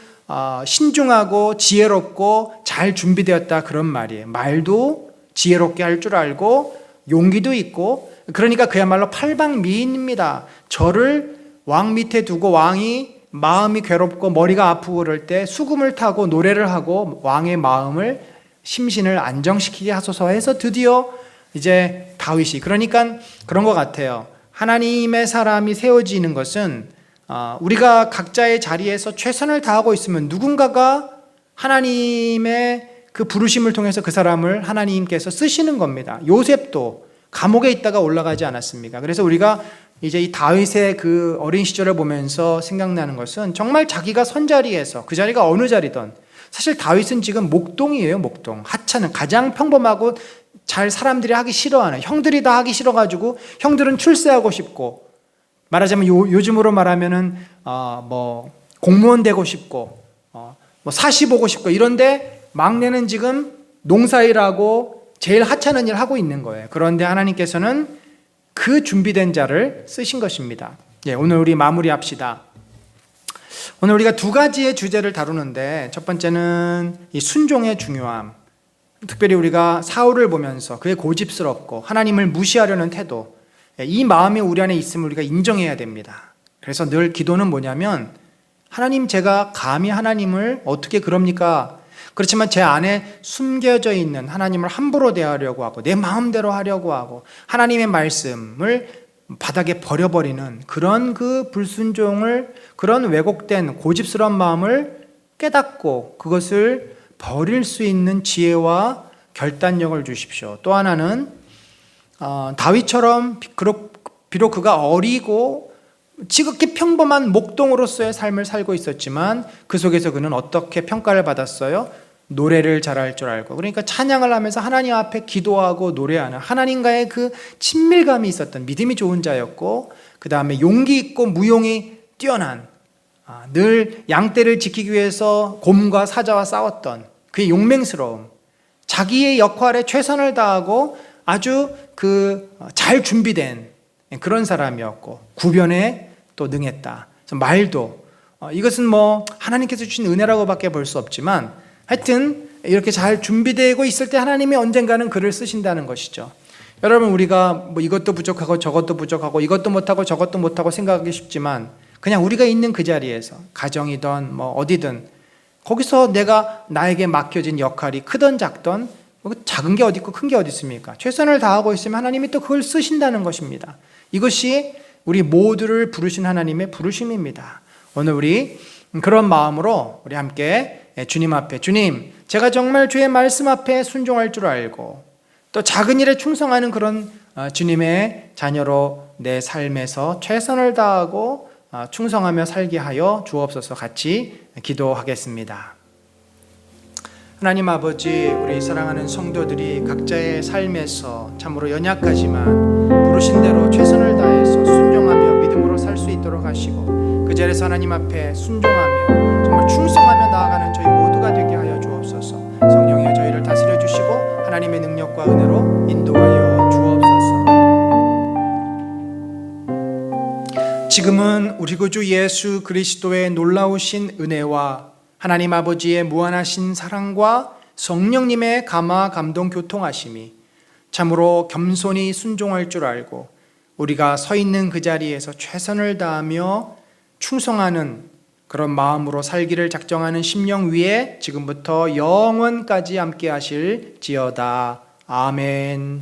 신중하고 지혜롭고 잘 준비되었다, 그런 말이에요. 말도 지혜롭게 할 줄 알고 용기도 있고, 그러니까 그야말로 팔방미인입니다. 저를 왕 밑에 두고 왕이 마음이 괴롭고 머리가 아프고 그럴 때 수금을 타고 노래를 하고 왕의 마음을, 심신을 안정시키게 하소서 해서 드디어 이제 다윗이, 그러니까 그런 것 같아요. 하나님의 사람이 세워지는 것은 우리가 각자의 자리에서 최선을 다하고 있으면 누군가가 하나님의 그 부르심을 통해서 그 사람을 하나님께서 쓰시는 겁니다. 요셉도 감옥에 있다가 올라가지 않았습니까? 그래서 우리가 이제 이 다윗의 그 어린 시절을 보면서 생각나는 것은 정말 자기가 선 자리에서, 그 자리가 어느 자리든, 사실 다윗은 지금 목동이에요. 목동. 하찮은, 가장 평범하고 잘 사람들이 하기 싫어하는, 형들이 다 하기 싫어가지고 형들은 출세하고 싶고, 말하자면 요즘으로 말하면은 뭐 공무원 되고 싶고, 뭐 사시 보고 싶고 이런데, 막내는 지금 농사일하고 제일 하찮은 일 하고 있는 거예요. 그런데 하나님께서는 그 준비된 자를 쓰신 것입니다. 예, 오늘 우리 마무리합시다. 오늘 우리가 두 가지의 주제를 다루는데, 첫 번째는 이 순종의 중요함. 특별히 우리가 사울을 보면서 그의 고집스럽고 하나님을 무시하려는 태도, 이 마음이 우리 안에 있음을 우리가 인정해야 됩니다. 그래서 늘 기도는 뭐냐면, 하나님, 제가 감히 하나님을 어떻게 그럽니까? 그렇지만 제 안에 숨겨져 있는 하나님을 함부로 대하려고 하고 내 마음대로 하려고 하고 하나님의 말씀을 바닥에 버려버리는 그런 그 불순종을, 그런 왜곡된 고집스러운 마음을 깨닫고 그것을 버릴 수 있는 지혜와 결단력을 주십시오. 또 하나는 다윗처럼 비록 그가 어리고 지극히 평범한 목동으로서의 삶을 살고 있었지만 그 속에서 그는 어떻게 평가를 받았어요? 노래를 잘할 줄 알고, 그러니까 찬양을 하면서 하나님 앞에 기도하고 노래하는, 하나님과의 그 친밀감이 있었던 믿음이 좋은 자였고, 그 다음에 용기 있고 무용이 뛰어난, 늘 양떼를 지키기 위해서 곰과 사자와 싸웠던 그의 용맹스러움, 자기의 역할에 최선을 다하고 아주 그 잘 준비된 그런 사람이었고, 구변에 또 능했다. 그래서 말도, 이것은 뭐 하나님께서 주신 은혜라고밖에 볼 수 없지만, 하여튼 이렇게 잘 준비되고 있을 때 하나님이 언젠가는 그를 쓰신다는 것이죠. 여러분, 우리가 뭐 이것도 부족하고 저것도 부족하고 이것도 못하고 저것도 못하고 생각하기 쉽지만, 그냥 우리가 있는 그 자리에서, 가정이든 뭐 어디든, 거기서 나에게 맡겨진 역할이 크든 작든, 작은 게 어디 있고 큰 게 어디 있습니까? 최선을 다하고 있으면 하나님이 또 그걸 쓰신다는 것입니다. 이것이 우리 모두를 부르신 하나님의 부르심입니다. 오늘 우리 그런 마음으로 우리 함께 주님 앞에, 주님, 제가 정말 주의 말씀 앞에 순종할 줄 알고 또 작은 일에 충성하는 그런 주님의 자녀로 내 삶에서 최선을 다하고 충성하며 살게 하여 주옵소서. 같이 기도하겠습니다. 하나님 아버지, 우리 사랑하는 성도들이 각자의 삶에서 참으로 연약하지만 부르신 대로 최선을 다해서 순종하며 믿음으로 살 수 있도록 하시고, 그 자리에서 하나님 앞에 순종하며 정말 충성하며 나아가는 저희 모두가 되게 하여 주옵소서. 성령이여, 저희를 다스려 주시고 하나님의 능력과 은혜로 인도하여 주옵소서. 지금은 우리 구주 예수 그리스도의 놀라우신 은혜와 하나님 아버지의 무한하신 사랑과 성령님의 감화 감동 교통하심이 참으로 겸손히 순종할 줄 알고 우리가 서 있는 그 자리에서 최선을 다하며 충성하는 그런 마음으로 살기를 작정하는 심령 위에 지금부터 영원까지 함께 하실지어다. 아멘.